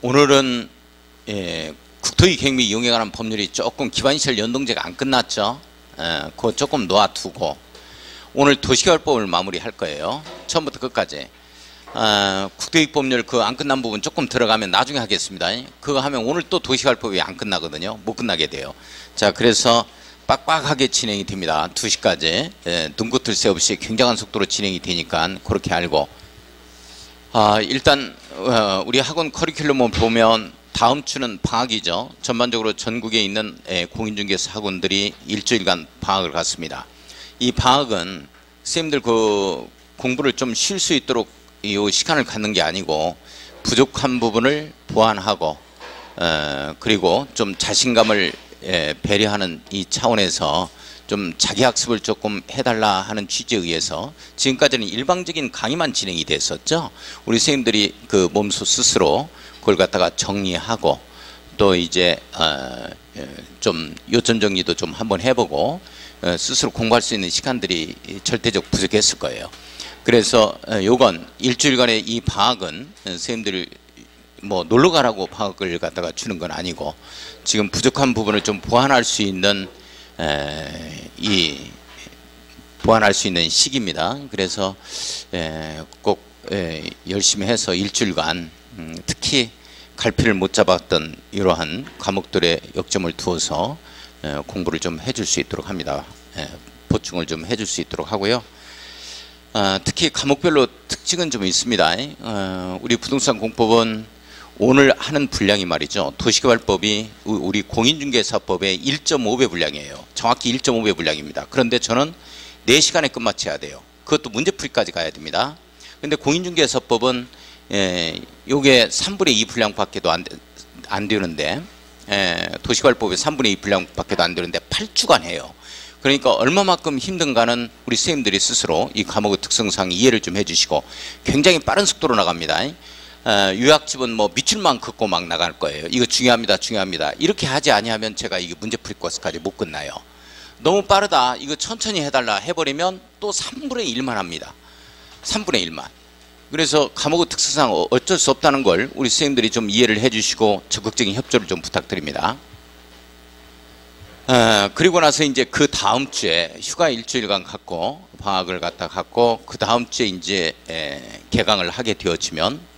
오늘은 국토위 계획 및 이용에 관한 법률이 조금 기반시설 연동제가 안 끝났죠. 그거 조금 놓아두고 오늘 도시개발법을 마무리할 거예요. 처음부터 끝까지. 국토위 법률 그 안 끝난 부분 조금 들어가면 나중에 하겠습니다. 그거 하면 오늘 또 도시개발법이 안 끝나거든요. 못 끝나게 돼요. 자, 그래서 빡빡하게 진행이 됩니다. 2시까지. 눈꽃을 새 없이 굉장한 속도로 진행이 되니까 그렇게 알고. 일단 우리 학원 커리큘럼을 보면 다음 주는 방학이죠. 전반적으로 전국에 있는 공인중개사 학원들이 일주일간 방학을 갖습니다. 이 방학은 선생님들 그 공부를 좀 쉴 수 있도록 이 시간을 갖는 게 아니고 부족한 부분을 보완하고 그리고 좀 자신감을 배려하는 이 차원에서 좀 자기 학습을 조금 해달라 하는 취지에 의해서 지금까지는 일방적인 강의만 진행이 됐었죠. 우리 선생님들이 그 몸소 스스로 그걸 갖다가 정리하고 또 이제 좀 요점 정리도 좀 한번 해보고 스스로 공부할 수 있는 시간들이 절대적 부족했을 거예요. 그래서 요건 일주일간의 이 방학은 선생님들 뭐 놀러 가라고 방학을 갖다가 주는 건 아니고 지금 부족한 부분을 좀 보완할 수 있는 보완할 수 있는 시기입니다. 그래서 꼭 열심히 해서 일주일간 특히 갈피를 못 잡았던 이러한 과목들의 역점을 두어서 공부를 좀 해줄 수 있도록 합니다. 보충을 좀 해줄 수 있도록 하고요. 특히 과목별로 특징은 좀 있습니다. 우리 부동산 공법은 오늘 하는 분량이 말이죠. 도시개발법이 우리 공인중개사법의 1.5배 분량이에요. 정확히 1.5배 분량입니다. 그런데 저는 4시간에 끝마쳐야 돼요. 그것도 문제풀이까지 가야 됩니다. 근데 공인중개사법은 요게 3분의 2 분량밖에도 안 되는데 도시개발법의 3분의 2 분량밖에도 안 되는데 8주간 해요. 그러니까 얼마만큼 힘든가는 우리 선생님들이 스스로 이 과목의 특성상 이해를 좀 해주시고 굉장히 빠른 속도로 나갑니다. 유학집은 뭐 밑줄만 긋고 막 나갈 거예요. 이거 중요합니다. 중요합니다. 이렇게 하지 아니하면 제가 이게 문제풀이 코스까지 못 끝나요. 너무 빠르다. 이거 천천히 해달라 해버리면 또 3분의 1만 합니다. 3분의 1만. 그래서 과목의 특성상 어쩔 수 없다는 걸 우리 선생님들이 좀 이해를 해주시고 적극적인 협조를 좀 부탁드립니다. 그리고 나서 이제 그 다음 주에 휴가 일주일간 갖고 방학을 갖고 그 다음 주에 이제 개강을 하게 되어지면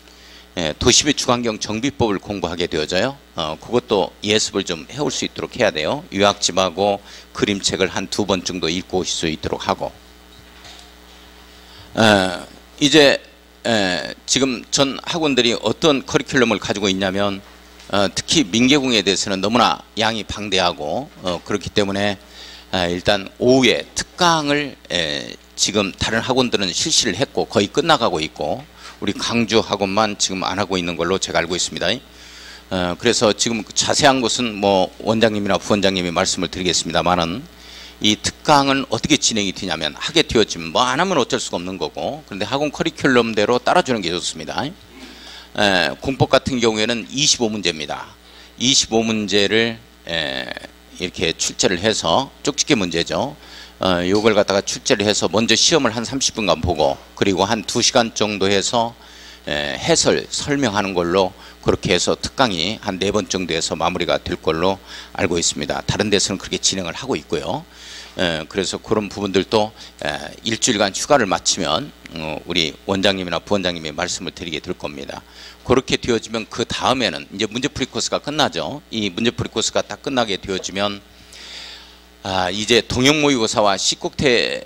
도시비 주관경 정비법을 공부하게 되어져요. 그것도 예습을 좀 해올 수 있도록 해야 돼요. 유학집하고 그림책을 한 2번 정도 읽고 오실 수 있도록 하고 이제 지금 전 학원들이 어떤 커리큘럼을 가지고 있냐면 특히 민계공에 대해서는 너무나 양이 방대하고 그렇기 때문에 일단 오후에 특강을 지금 다른 학원들은 실시를 했고 거의 끝나가고 있고 우리 강주 학원만 지금 안 하고 있는 걸로 제가 알고 있습니다. 그래서 지금 자세한 것은 뭐 원장님이나 부원장님이 말씀을 드리겠습니다만은 이 특강은 어떻게 진행이 되냐면 하게 되었지만 뭐 안 하면 어쩔 수가 없는 거고 그런데 학원 커리큘럼대로 따라주는 게 좋습니다. 공법 같은 경우에는 25문제입니다. 25문제를 이렇게 출제를 해서 쪽집게 문제죠. 요걸 갖다가 출제를 해서 먼저 시험을 한 30분간 보고 그리고 한 2시간 정도 해서 해설 설명하는 걸로 그렇게 해서 특강이 한 4번 정도 해서 마무리가 될 걸로 알고 있습니다. 다른 데서는 그렇게 진행을 하고 있고요. 그래서 그런 부분들도 일주일간 휴가를 마치면 우리 원장님이나 부원장님이 말씀을 드리게 될 겁니다. 그렇게 되어지면 그 다음에는 이제 문제풀이 코스가 끝나죠. 이 문제풀이 코스가 딱 끝나게 되어지면 이제 동형 모의고사와 시국태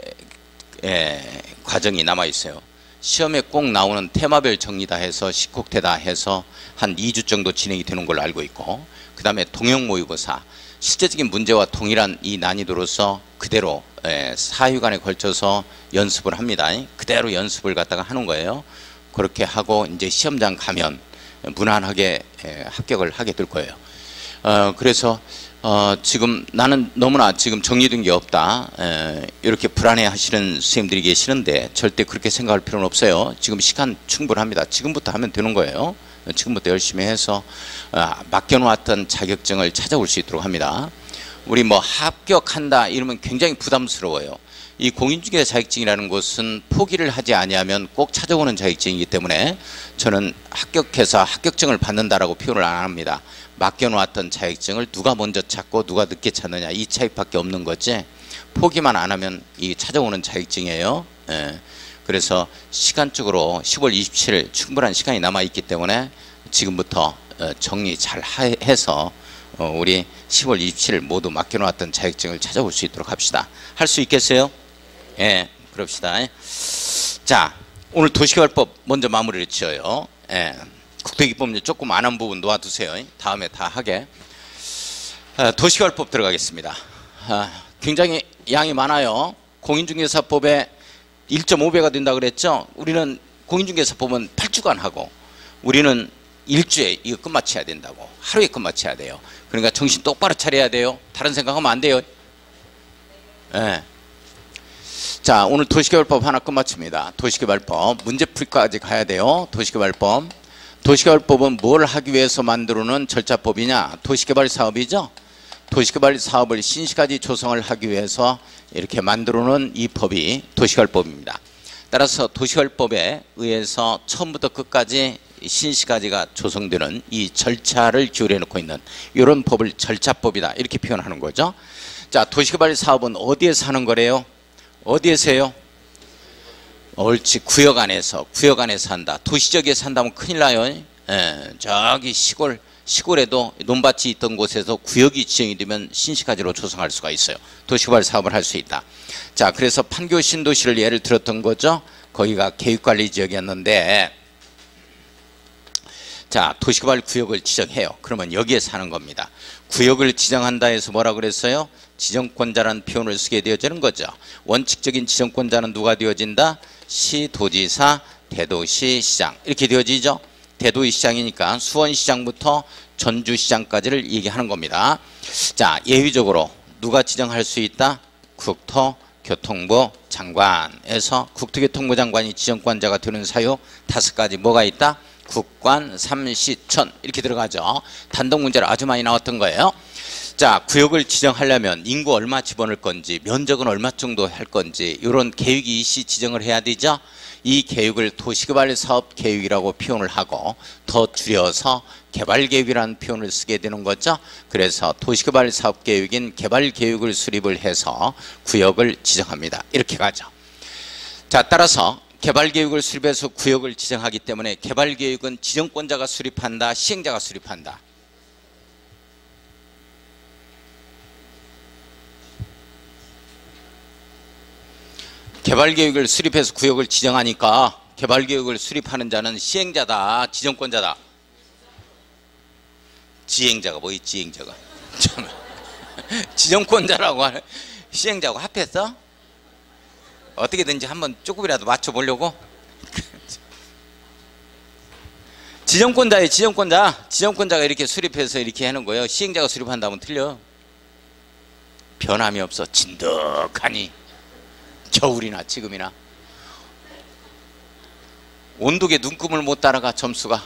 과정이 남아 있어요. 시험에 꼭 나오는 테마별 정리다 해서 시국태다 해서 한 2주 정도 진행이 되는 걸로 알고 있고 그 다음에 동형 모의고사 실제적인 문제와 동일한 이 난이도로서 그대로 4휴간에 걸쳐서 연습을 합니다. 그대로 연습을 갖다가 하는 거예요. 그렇게 하고 이제 시험장 가면 무난하게 합격을 하게 될 거예요. 그래서 지금 나는 너무나 지금 정리된 게 없다 이렇게 불안해 하시는 선생님들이 계시는데 절대 그렇게 생각할 필요는 없어요. 지금 시간 충분합니다. 지금부터 하면 되는 거예요. 지금부터 열심히 해서 맡겨놓았던 자격증을 찾아올 수 있도록 합니다. 우리 뭐 합격한다 이러면 굉장히 부담스러워요. 이 공인중개사 자격증이라는 것은 포기를 하지 아니하면 꼭 찾아오는 자격증이기 때문에 저는 합격해서 합격증을 받는다라고 표현을 안 합니다. 맡겨놓았던 자격증을 누가 먼저 찾고 누가 늦게 찾느냐 이 차이밖에 없는 거지 포기만 안 하면 이 찾아오는 자격증이에요. 예. 그래서 시간적으로 10월 27일 충분한 시간이 남아있기 때문에 지금부터 정리 잘 해서 우리 10월 27일 모두 맡겨놓았던 자격증을 찾아올 수 있도록 합시다. 할 수 있겠어요? 예, 그럽시다. 자, 오늘 도시개발법 먼저 마무리를 지어요. 예, 국토기법률 조금 안 한 부분 놓아두세요. 다음에 다 하게. 도시개발법 들어가겠습니다. 굉장히 양이 많아요. 공인중개사법에 1.5배가 된다 그랬죠? 우리는 공인중개사법은 8주간 하고 우리는 일주에 이거 끝마쳐야 된다고. 하루에 끝마쳐야 돼요. 그러니까 정신 똑바로 차려야 돼요. 다른 생각하면 안 돼요. 예. 자, 오늘 도시개발법 하나 끝마칩니다. 도시개발법 문제풀이까지 가야 돼요. 도시개발법. 도시개발법은 뭘 하기 위해서 만들어놓은 절차법이냐? 도시개발 사업이죠. 도시개발 사업을 신시가지 조성을 하기 위해서 이렇게 만들어놓은 이 법이 도시개발법입니다. 따라서 도시개발법에 의해서 처음부터 끝까지 신시가지가 조성되는 이 절차를 기울여 놓고 있는 이런 법을 절차법이다 이렇게 표현하는 거죠. 자, 도시개발 사업은 어디에서 하는 거래요? 어디에서 해요? 옳지, 구역 안에서 한다. 도시적에서 한다면 큰일 나요. 예, 저기 시골에도 논밭이 있던 곳에서 구역이 지정이 되면 신시가지로 조성할 수가 있어요. 도시개발 사업을 할 수 있다. 자, 그래서 판교 신도시를 예를 들었던 거죠. 거기가 계획관리지역이었는데 자, 도시개발 구역을 지정해요. 그러면 여기에서 하는 겁니다. 구역을 지정한다 해서 뭐라 그랬어요? 지정권자라는 표현을 쓰게 되어지는 거죠. 원칙적인 지정권자는 누가 되어진다? 시도지사, 대도시, 시장 이렇게 되어지죠. 대도시 시장이니까 수원시장부터 전주시장까지를 얘기하는 겁니다. 자, 예외적으로 누가 지정할 수 있다? 국토교통부 장관에서 국토교통부 장관이 지정권자가 되는 사유 5가지 뭐가 있다? 국관, 삼시천 이렇게 들어가죠. 단독 문제로 아주 많이 나왔던 거예요. 자, 구역을 지정하려면 인구 얼마 집어넣을 건지 면적은 얼마 정도 할 건지 이런 계획이 일시 지정을 해야 되죠. 이 계획을 도시개발 사업 계획이라고 표현을 하고 더 줄여서 개발계획이라는 표현을 쓰게 되는 거죠. 그래서 도시개발 사업 계획인 개발계획을 수립을 해서 구역을 지정합니다. 이렇게 가죠. 자, 따라서 개발계획을 수립해서 구역을 지정하기 때문에 개발계획은 지정권자가 수립한다, 시행자가 수립한다. 개발계획을 수립해서 구역을 지정하니까 개발계획을 수립하는 자는 시행자다, 지정권자다. 지행자가 뭐이 지행자가. 지정권자라고 하는 시행자하고 합했어? 어떻게든지 한번 조금이라도 맞춰보려고. 지정권자예요. 지정권자가 이렇게 수립해서 이렇게 하는 거예요. 시행자가 수립한다면 틀려. 변함이 없어. 진득하니 겨울이나 지금이나 온도계 눈금을 못 따라가. 점수가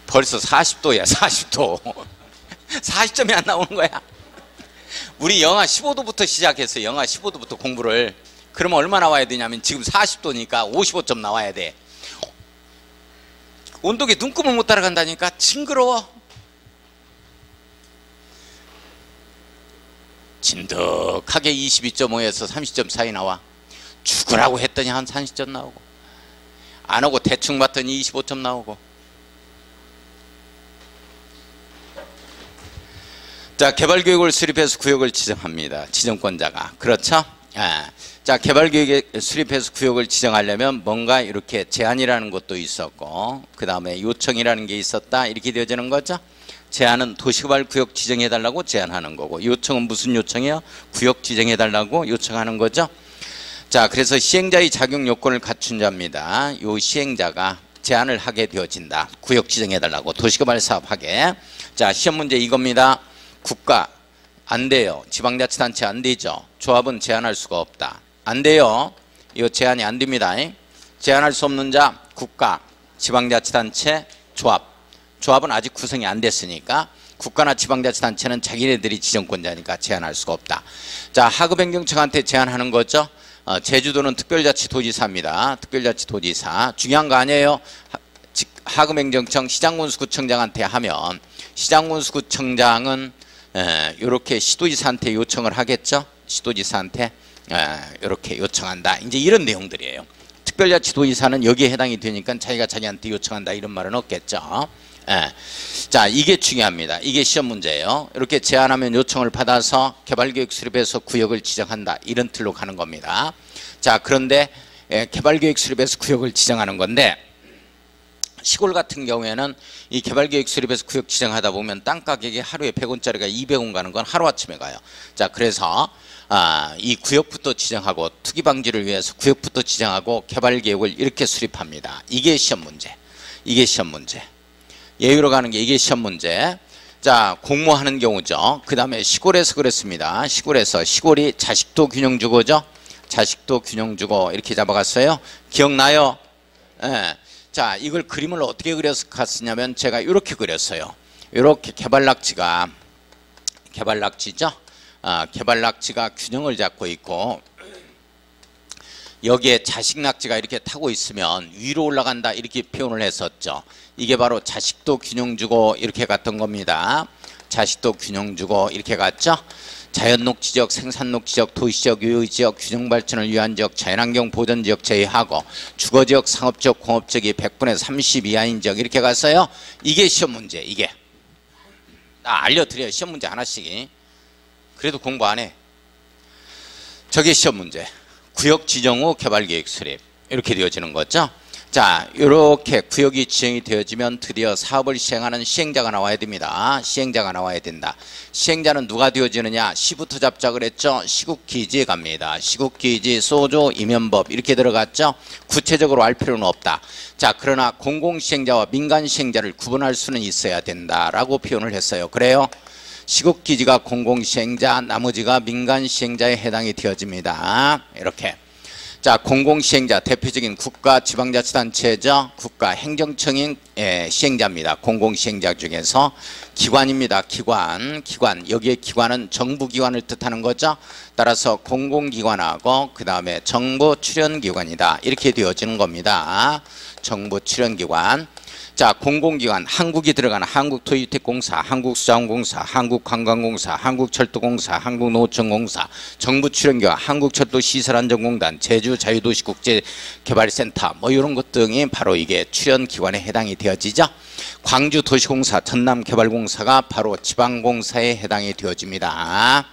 벌써 40도야. 40도 40점이 안 나오는 거야. 우리 영하 15도부터 시작해서 영하 15도부터 공부를. 그러면 얼마 나와야 되냐면 지금 40도니까 55점 나와야 돼. 온도계 눈금을 못 따라간다니까. 징그러워. 진득하게 22.5에서 30점 사이 나와. 죽으라고 했더니 한 30점 나오고 안 오고 대충 봤더니 25점 나오고. 자, 개발계획을 수립해서 구역을 지정합니다. 지정권자가. 그렇죠? 자, 개발계획에 수립해서 구역을 지정하려면 뭔가 이렇게 제안이라는 것도 있었고 그 다음에 요청이라는 게 있었다. 이렇게 되어지는 거죠. 제안은 도시개발 구역 지정해달라고 제안하는 거고 요청은 무슨 요청이요? 구역 지정해달라고 요청하는 거죠. 자, 그래서 시행자의 자격 요건을 갖춘 자입니다. 이 시행자가 제안을 하게 되어진다. 구역 지정해달라고 도시개발 사업하게. 자, 시험 문제 이겁니다. 국가 안 돼요. 지방자치단체 안 되죠. 조합은 제한할 수가 없다. 안 돼요. 이거 제한이 안 됩니다. 제한할 수 없는 자 국가, 지방자치단체, 조합. 조합은 아직 구성이 안 됐으니까 국가나 지방자치단체는 자기네들이 지정권자니까 제한할 수가 없다. 자, 하급행정청한테 제한하는 거죠. 제주도는 특별자치도지사입니다. 특별자치도지사. 중요한 거 아니에요. 하급행정청 시장군수구청장한테 하면 시장군수구청장은 이렇게 시도지사한테 요청을 하겠죠. 시도지사한테 이렇게 요청한다. 이제 이런 내용들이에요. 특별자치도지사는 여기에 해당이 되니까 자기가 자기한테 요청한다 이런 말은 없겠죠. 자, 이게 중요합니다. 이게 시험 문제예요. 이렇게 제안하면 요청을 받아서 개발계획 수립해서 구역을 지정한다. 이런 틀로 가는 겁니다. 자, 그런데 개발계획 수립해서 구역을 지정하는 건데 시골 같은 경우에는 이 개발계획 수립해서 구역 지정하다 보면 땅 가격이 하루에 100원짜리가 200원 가는 건 하루아침에 가요. 자, 그래서 이 구역부터 지정하고 투기 방지를 위해서 구역부터 지정하고 개발계획을 이렇게 수립합니다. 이게 시험 문제. 이게 시험 문제. 예외로 가는 게 이게 시험 문제. 자, 공모하는 경우죠. 그 다음에 시골에서 그랬습니다. 시골이 자식도 균형주거죠. 자식도 균형주거 이렇게 잡아갔어요. 기억나요? 예. 자, 이걸 그림을 어떻게 그려서 갔으냐면 제가 이렇게 그렸어요. 이렇게 개발낙지가 개발낙지죠. 개발낙지가 균형을 잡고 있고 여기에 자식낙지가 이렇게 타고 있으면 위로 올라간다 이렇게 표현을 했었죠. 이게 바로 자식도 균형주거 이렇게 갔던 겁니다. 자식도 균형주거 이렇게 갔죠. 자연녹지지역, 생산녹지지역, 도시지역, 유휴지역, 균형발전을 위한 지역, 자연환경 보전지역 제외하고 주거지역, 상업지역, 공업지역이 100분의 30 이하인 지역 이렇게 갔어요. 이게 시험 문제. 이게 알려드려요. 시험 문제 하나씩. 그래도 공부 안 해. 저게 시험 문제. 구역 지정 후 개발계획 수립 이렇게 되어지는 거죠. 자, 이렇게 구역이 지정이 되어지면 드디어 사업을 시행하는 시행자가 나와야 됩니다. 시행자가 나와야 된다. 시행자는 누가 되어지느냐? 시부터 잡자 그랬죠. 시국기지에 갑니다. 시국기지, 소조, 임연법 이렇게 들어갔죠. 구체적으로 알 필요는 없다. 자, 그러나 공공시행자와 민간시행자를 구분할 수는 있어야 된다라고 표현을 했어요. 그래요? 시국기지가 공공시행자, 나머지가 민간시행자에 해당이 되어집니다. 이렇게. 자, 공공시행자 대표적인 국가 지방자치단체죠. 국가행정청인 시행자입니다. 공공시행자 중에서 기관입니다. 기관 여기에 기관은 정부기관을 뜻하는 거죠. 따라서 공공기관하고 그 다음에 정부 출연기관이다 이렇게 되어지는 겁니다. 정부 출연기관. 자, 공공기관 한국이 들어가는 한국토지주택공사, 한국수자원공사, 한국관광공사, 한국철도공사, 한국노천공사, 정부 출연기관, 한국철도시설안전공단, 제주자유도시국제개발센터 뭐 이런 것 등이 바로 이게 출연기관에 해당이 되어지죠. 광주도시공사, 전남개발공사가 바로 지방공사에 해당이 되어집니다.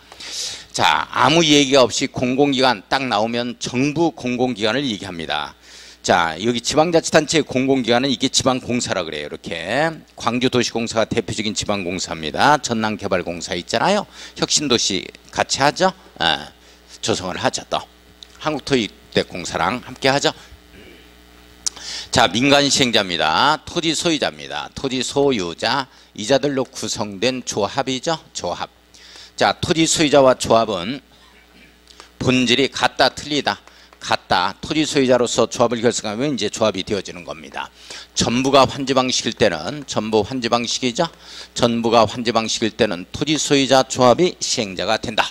자, 아무 얘기가 없이 공공기관 딱 나오면 정부 공공기관을 얘기합니다. 자, 여기 지방자치단체의 공공기관은 이게 지방공사라 그래요. 이렇게 광주도시공사가 대표적인 지방공사입니다. 전남개발공사 있잖아요. 혁신도시 같이 하죠. 조성을 하죠. 또 한국토지주택공사랑 함께 하죠. 자, 민간시행자입니다. 토지 소유자입니다. 토지 소유자 이자들로 구성된 조합이죠. 조합. 자, 토지 소유자와 조합은 본질이 같다 틀리다. 같다. 토지 소유자로서 조합을 결성하면 이제 조합이 되어지는 겁니다. 전부가 환지방식일 때는 전부 환지방식이죠. 전부가 환지방식일 때는 토지 소유자 조합이 시행자가 된다.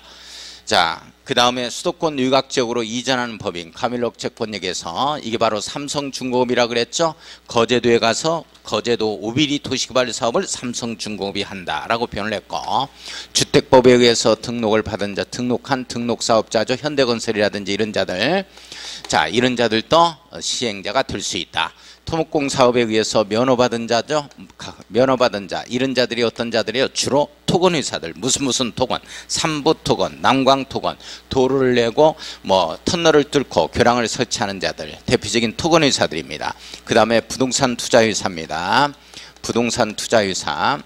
자, 그 다음에 수도권 유각지역으로 이전하는 법인 가밀록채권역에서 이게 바로 삼성중공업이라 그랬죠. 거제도에 가서 거제도 오비리 도시개발 사업을 삼성중공업이 한다라고 표현을 했고, 주택법에 의해서 등록을 받은 자, 등록한 등록사업자죠. 현대건설이라든지 이런 자들, 자, 이런 자들도 시행자가 될 수 있다. 토목공 사업에 의해서 면허받은 자죠. 면허받은 자, 이런 자들이 어떤 자들이요? 주로 토건회사들, 무슨 토건, 삼부토건, 남광토건, 도로를 내고 뭐 터널을 뚫고 교량을 설치하는 자들, 대표적인 토건회사들입니다. 그 다음에 부동산 투자회사입니다. 부동산 투자회사,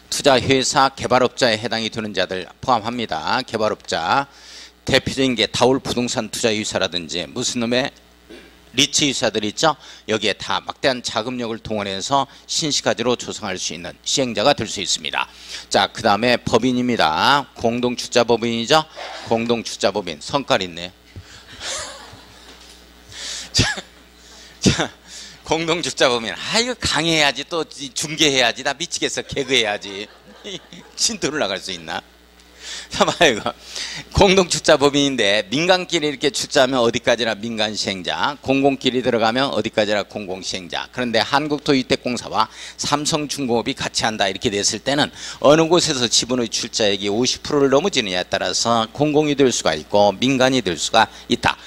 투자회사 개발업자에 해당이 되는 자들 포함합니다. 개발업자, 대표적인 게 다올 부동산 투자회사라든지 무슨 놈의 리츠 유사들 있죠. 여기에 다 막대한 자금력을 동원해서 신시가지로 조성할 수 있는 시행자가 될 수 있습니다. 자, 그 다음에 법인입니다. 공동주자법인이죠. 공동주자법인 성깔 있네. 자, 공동주자법인. 이거 강의해야지, 또 중계해야지. 나 미치겠어. 개그해야지. 진도를 나갈 수 있나? 봐봐요, 이거. 공동출자법인인데 민간끼리 이렇게 출자하면 어디까지나 민간시행자, 공공끼리 들어가면 어디까지나 공공시행자. 그런데 한국도주택공사와 삼성중공업이 같이 한다 이렇게 됐을 때는 어느 곳에서 지분의 출자액이 50%를 넘어지느냐에 따라서 공공이 될 수가 있고 민간이 될 수가 있다.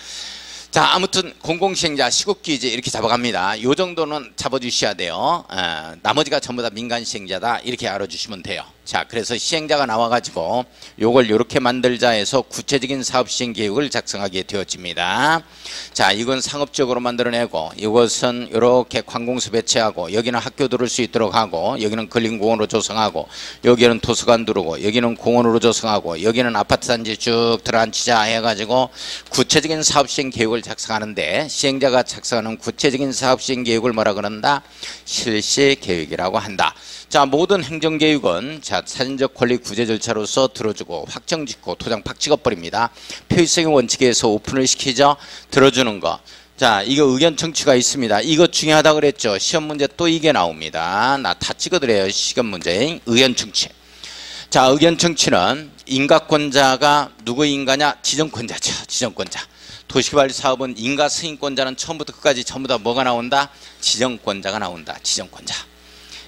자, 아무튼 공공시행자 시국기재 이렇게 잡아갑니다. 요 정도는 잡아주셔야 돼요. 나머지가 전부 다 민간시행자다 이렇게 알아주시면 돼요. 자, 그래서 시행자가 나와가지고 요걸 요렇게 만들자 해서 구체적인 사업시행 계획을 작성하게 되어집니다. 자, 이건 상업적으로 만들어내고 이것은 요렇게 관공서 배치하고 여기는 학교 들을 수 있도록 하고 여기는 근린공원으로 조성하고 여기는 도서관 두르고 여기는 공원으로 조성하고 여기는 아파트 단지 쭉 들어앉히자 해가지고 구체적인 사업시행 계획을 작성하는데 시행자가 작성하는 구체적인 사업시행 계획을 뭐라 그런다? 실시계획이라고 한다. 자, 모든 행정계획은 자, 사전적 권리 구제 절차로서 들어주고 확정 짓고 도장 팍 찍어버립니다. 표의성의 원칙에 의해서 오픈을 시키죠. 들어주는 거. 자, 이거 의견 청취가 있습니다. 이거 중요하다고 그랬죠. 시험 문제 또 이게 나옵니다. 나 다 찍어드려요. 시험 문제. 의견 청취. 자, 의견 청취는 인가권자가 누구의 인가냐? 지정권자죠. 지정권자. 도시개발 사업은 인가 승인권자는 처음부터 끝까지 전부 다 뭐가 나온다? 지정권자가 나온다. 지정권자.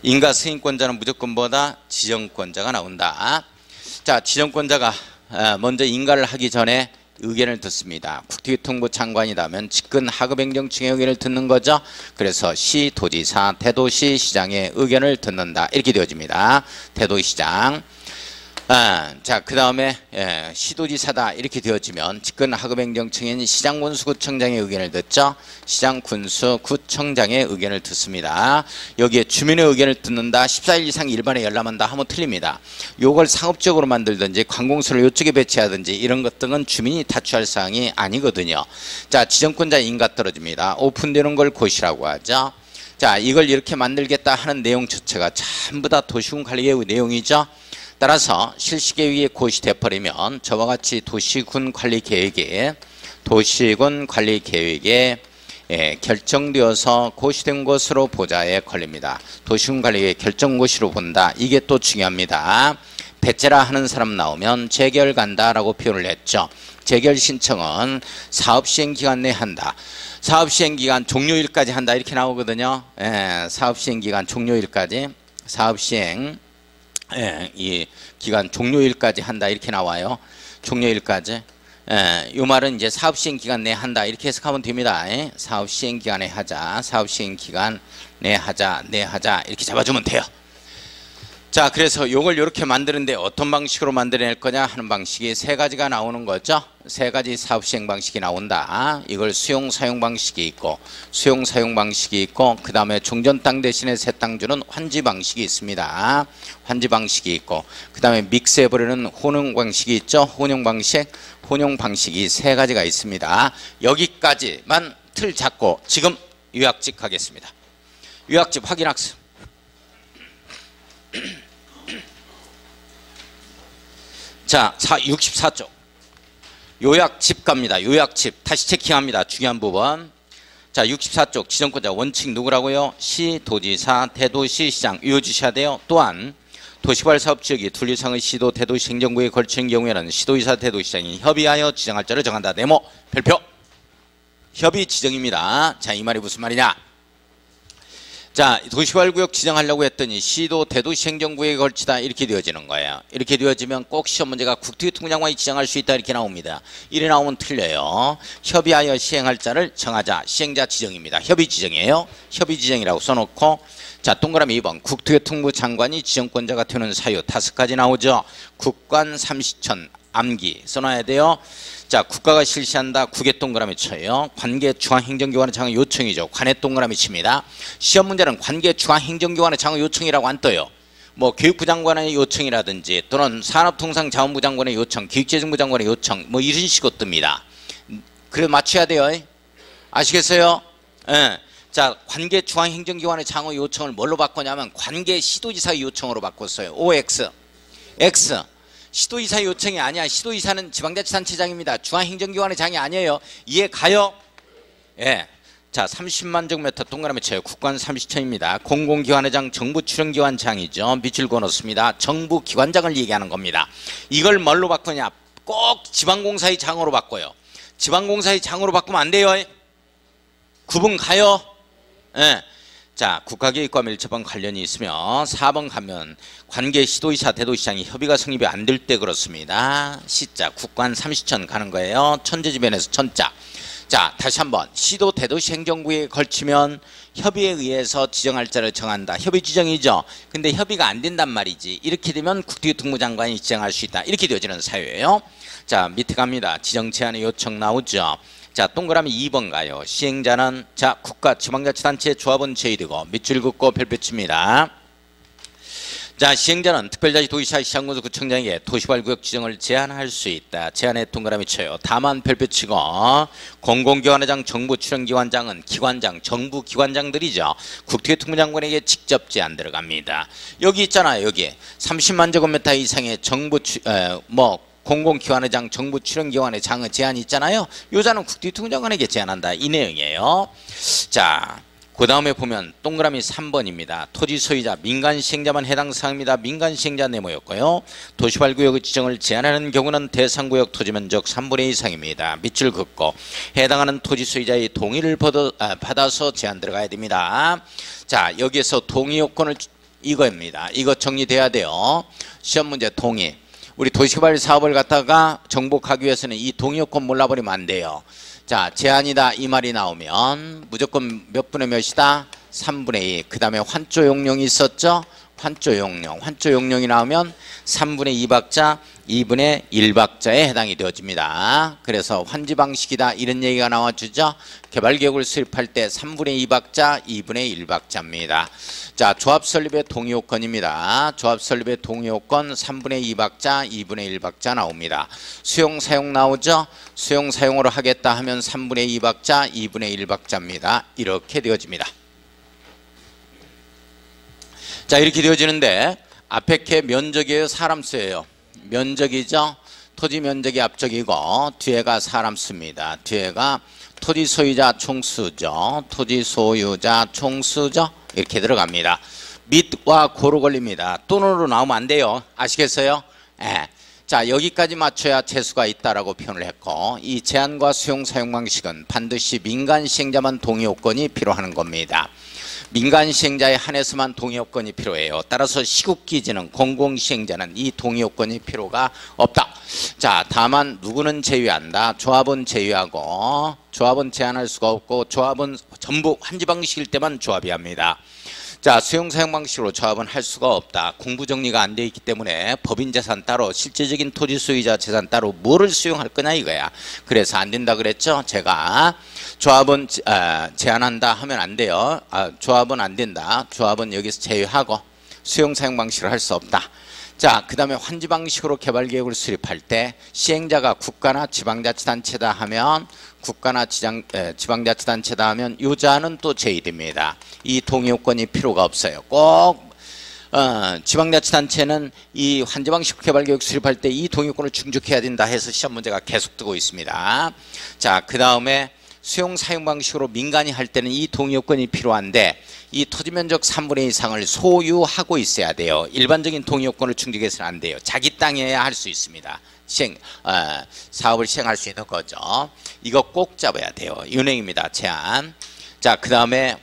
인가 승인권자는 무조건 뭐다? 지정권자가 나온다. 자, 지정권자가 먼저 인가를 하기 전에 의견을 듣습니다. 국토교통부 장관이라면 직근 하급행정청의 의견을 듣는 거죠. 그래서 시, 도지사, 대도시, 시장의 의견을 듣는다. 이렇게 되어집니다. 대도시장. 자, 그 다음에 시도지사다 이렇게 되어지면 직근 하급행정청인 시장군수구청장의 의견을 듣죠. 시장군수구청장의 의견을 듣습니다. 여기에 주민의 의견을 듣는다. 14일 이상 일반에 열람한다 하면 틀립니다. 요걸 상업적으로 만들든지 관공서를 이쪽에 배치하든지 이런 것들은 주민이 타취할 사항이 아니거든요. 자, 지정권자 인가 떨어집니다. 오픈되는 걸 고시라고 하죠. 자, 이걸 이렇게 만들겠다 하는 내용 자체가 전부 다 도시군관리계획의 내용이죠. 따라서 실시계획이 고시돼 버리면 저와 같이 도시군 관리계획에 결정되어서 고시된 것으로 보좌에 걸립니다. 도시군 관리계획 결정고시로 본다. 이게 또 중요합니다. 배째라 하는 사람 나오면 재결 간다라고 표현을 했죠. 재결 신청은 사업시행기간 내에 한다. 사업시행기간 종료일까지 한다 이렇게 나오거든요. 사업시행기간 종료일까지 사업시행 이 기간 종료일까지 한다 이렇게 나와요. 종료일까지. 이 말은 이제 사업시행기간 내에 한다 이렇게 해석하면 됩니다. 사업시행기간에 하자. 사업시행기간 내에 하자. 이렇게 잡아주면 돼요. 자, 그래서 요걸 이렇게 만드는데 어떤 방식으로 만들어낼 거냐 하는 방식이 세 가지가 나오는 거죠. 세 가지 사업시행 방식이 나온다. 이걸 수용사용 방식이 있고 그 다음에 종전 땅 대신에 새 땅 주는 환지 방식이 있습니다. 환지 방식이 있고 그 다음에 믹스해버리는 혼용 방식이 있죠. 혼용 방식이 세 가지가 있습니다. 여기까지만 틀 잡고 지금 요약집 가겠습니다. 요약집 확인학습. 자, 64쪽 요약집 갑니다. 요약집 다시 체킹합니다. 중요한 부분. 자, 64쪽 지정권자 원칙 누구라고요? 시, 도지사, 대도시, 시장 이어주셔야 돼요. 또한 도시개발 사업지역이 둘이상의 시도, 대도시 행정구에 걸치는 경우에는 시도지사, 대도시장이 협의하여 지정할 자를 정한다. 네모 별표. 협의 지정입니다. 자, 이 말이 무슨 말이냐? 자, 도시개발구역 지정하려고 했더니 시도, 대도시 행정구역에 걸치다 이렇게 되어지는 거예요. 이렇게 되어지면 꼭 시험 문제가 국토교통부 장관이 지정할 수 있다 이렇게 나옵니다. 이래 나오면 틀려요. 협의하여 시행할 자를 정하자. 시행자 지정입니다. 협의 지정이에요. 협의 지정이라고 써놓고 자, 동그라미 2번 국토교통부 장관이 지정권자가 되는 사유 5가지 나오죠. 국관, 삼시천, 암기 써놔야 돼요. 자, 국가가 실시한다. 국에 동그라미 쳐요. 관계 중앙행정기관의 장의 요청이죠. 관에 동그라미 칩니다. 시험 문제는 관계 중앙행정기관의 장의 요청이라고 안 떠요. 뭐 교육부 장관의 요청이라든지 또는 산업통상자원부 장관의 요청, 기획재정부 장관의 요청 뭐 이런 식으로 뜹니다. 그래 맞춰야 돼요. 아시겠어요? 예. 자, 관계 중앙행정기관의 장의 요청을 뭘로 바꿨냐면 관계 시도지사의 요청으로 바꿨어요. OX. X. 시도지사 요청이 아니야. 시도지사는 지방자치단체장입니다. 중앙행정기관의 장이 아니에요. 이해 가요? 예. 자, 30만 제곱미터 동그라미 쳐요. 국관 30층입니다. 공공기관회장 정부출연기관장이죠. 밑줄 그어놓습니다. 정부기관장을 얘기하는 겁니다. 이걸 뭘로 바꾸냐? 꼭 지방공사의 장으로 바꿔요. 지방공사의 장으로 바꾸면 안 돼요. 구분 가요. 예. 자, 국가기획과 밀접한 관련이 있으며 4번 가면 관계 시도의사 대도시장이 협의가 성립이 안 될 때 그렇습니다. 시자 국관 30천 가는 거예요. 천재지변에서 천자. 자, 다시 한번 시도 대도시 행정구역에 걸치면 협의에 의해서 지정할 자를 정한다. 협의 지정이죠. 근데 협의가 안 된단 말이지. 이렇게 되면 국토교통부 장관이 지정할 수 있다. 이렇게 되어지는 사유예요. 자, 밑에 갑니다. 지정 제안의 요청 나오죠. 자, 동그라미 2번 가요. 시행자는 자 국가 지방자치단체 조합원 제의되고 밑줄 긋고 별표 칩니다. 자, 시행자는 특별자치 도시사 시장군수 구청장에게 도시발구역 지정을 제한할 수 있다. 제한에 동그라미 쳐요. 다만 별표 치고 공공기관회장 정부출연기관장은 기관장 정부기관장들이죠. 국토교통부 장관에게 직접 제한 들어갑니다. 여기 있잖아요. 여기 30만 제곱미터 이상의 공공기관회장 정부출연기관의 장의 제한이 있잖아요. 요자는 국토교통부 장관에게 제한한다. 이 내용이에요. 자, 그 다음에 보면 동그라미 3번입니다. 토지 소유자 민간 시행자만 해당 사항입니다. 민간 시행자 네모였고요. 도시발구역의 지정을 제한하는 경우는 대상구역 토지면적 3분의 2 이상입니다. 밑줄 긋고 해당하는 토지 소유자의 동의를 받아서 제한 들어가야 됩니다. 자, 여기에서 동의 요건을 이거입니다. 이거 정리돼야 돼요. 시험 문제 동의. 우리 도시개발 사업을 갖다가 정복하기 위해서는 이 동의 요건 몰라버리면 안 돼요. 자, 제한이다 이 말이 나오면 무조건 몇 분의 몇이다? 3분의 2. 그 다음에 환조용령이 있었죠? 환조용령이 나오면 3분의 2박자 2분의 1박자에 해당이 되어집니다. 그래서 환지 방식이다 이런 얘기가 나와주죠. 개발계획을 수립할 때 3분의 2박자 2분의 1박자입니다. 자, 조합 설립의 동의 요건입니다. 조합 설립의 동의 요건 3분의 2박자 2분의 1박자 나옵니다. 수용 사용 나오죠. 수용 사용으로 하겠다 하면 3분의 2박자 2분의 1박자입니다. 이렇게 되어집니다. 자, 이렇게 되어지는데 앞에 게 면적이에요, 사람 수예요? 면적이죠. 토지 면적이 앞쪽이고 뒤에가 사람 수입니다. 뒤에가 토지 소유자 총수죠. 토지 소유자 총수죠. 이렇게 들어갑니다. 밑과 고로 걸립니다. 또는으로 나오면 안 돼요. 아시겠어요? 예. 자, 여기까지 맞춰야 재수가 있다라고 표현을 했고 이 제한과 수용 사용 방식은 반드시 민간 시행자만 동의 요건이 필요한 겁니다. 민간 시행자에 한해서만 동의 요건이 필요해요. 따라서 시국기지는 공공시행자는 이 동의 요건이 필요가 없다. 자, 다만 누구는 제외한다. 조합은 제외하고 조합은 제한할 수가 없고 조합은 전부 환지 방식일 때만 조합이 합니다. 자, 수용 사용 방식으로 조합은 할 수가 없다. 공부 정리가 안 돼 있기 때문에 법인 재산 따로 실제적인 토지 소유자 재산 따로 뭐를 수용할 거냐 이거야. 그래서 안 된다 그랬죠. 제가 조합은 제한한다 하면 안 돼요. 조합은 안 된다. 조합은 여기서 제외하고 수용 사용 방식을 할 수 없다. 자, 그 다음에 환지 방식으로 개발계획을 수립할 때 시행자가 국가나 지방자치단체다 하면 국가나 지방자치단체다 하면 요자는 또 제외됩니다. 이 동의 요건이 필요가 없어요. 꼭 지방자치단체는 이 환지 방식 개발계획 수립할 때 이 동의 요건을 충족해야 된다 해서 시험 문제가 계속 뜨고 있습니다. 자, 그 다음에 수용 사용 방식으로 민간이 할 때는 이 동의 요건이 필요한데 이 토지 면적 3분의 2 이상을 소유하고 있어야 돼요. 일반적인 동의 요건을 충족해서는 안 돼요. 자기 땅에야 할 수 있습니다. 사업을 시행할 수 있는 거죠. 이거 꼭 잡아야 돼요. 윤행입니다. 제한. 자, 그 다음에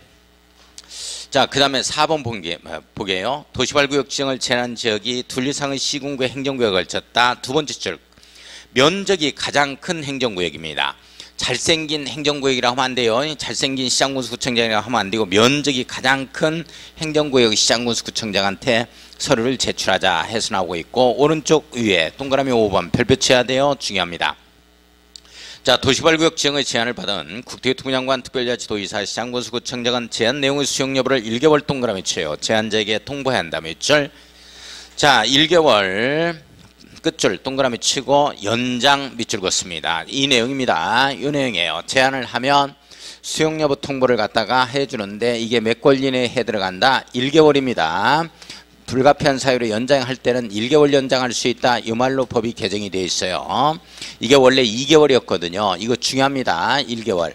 4번 보게요. 도시발구역 지정을 제한한 지역이 둘 이상의 시군구의 행정구역에 걸쳤다. 두 번째 줄 면적이 가장 큰 행정구역입니다. 잘생긴 행정구역이라고 하면 안 돼요. 잘생긴 시장군수구청장이라고 하면 안 되고 면적이 가장 큰 행정구역 시장군수구청장한테 서류를 제출하자 해서 나오고 있고 오른쪽 위에 동그라미 5번 별표 쳐야 돼요. 중요합니다. 자, 도시발구역 지정의 제한을 받은 국토교통부 장관 특별자치도지사 시장군수구청장은 제한 내용의 수용 여부를 1개월 동그라미 쳐요. 제한자에게 통보해야 한다. 밑줄. 자, 1개월 끝줄 동그라미 치고 연장 밑줄 긋습니다. 이 내용입니다. 이 내용이에요. 제한을 하면 수용 여부 통보를 갖다가 해주는데 이게 몇 권리 내에 해 들어간다? 1개월입니다. 불가피한 사유로 연장할 때는 1개월 연장할 수 있다. 이 말로 법이 개정이 되어 있어요. 이게 원래 2개월이었거든요. 이거 중요합니다. 1개월.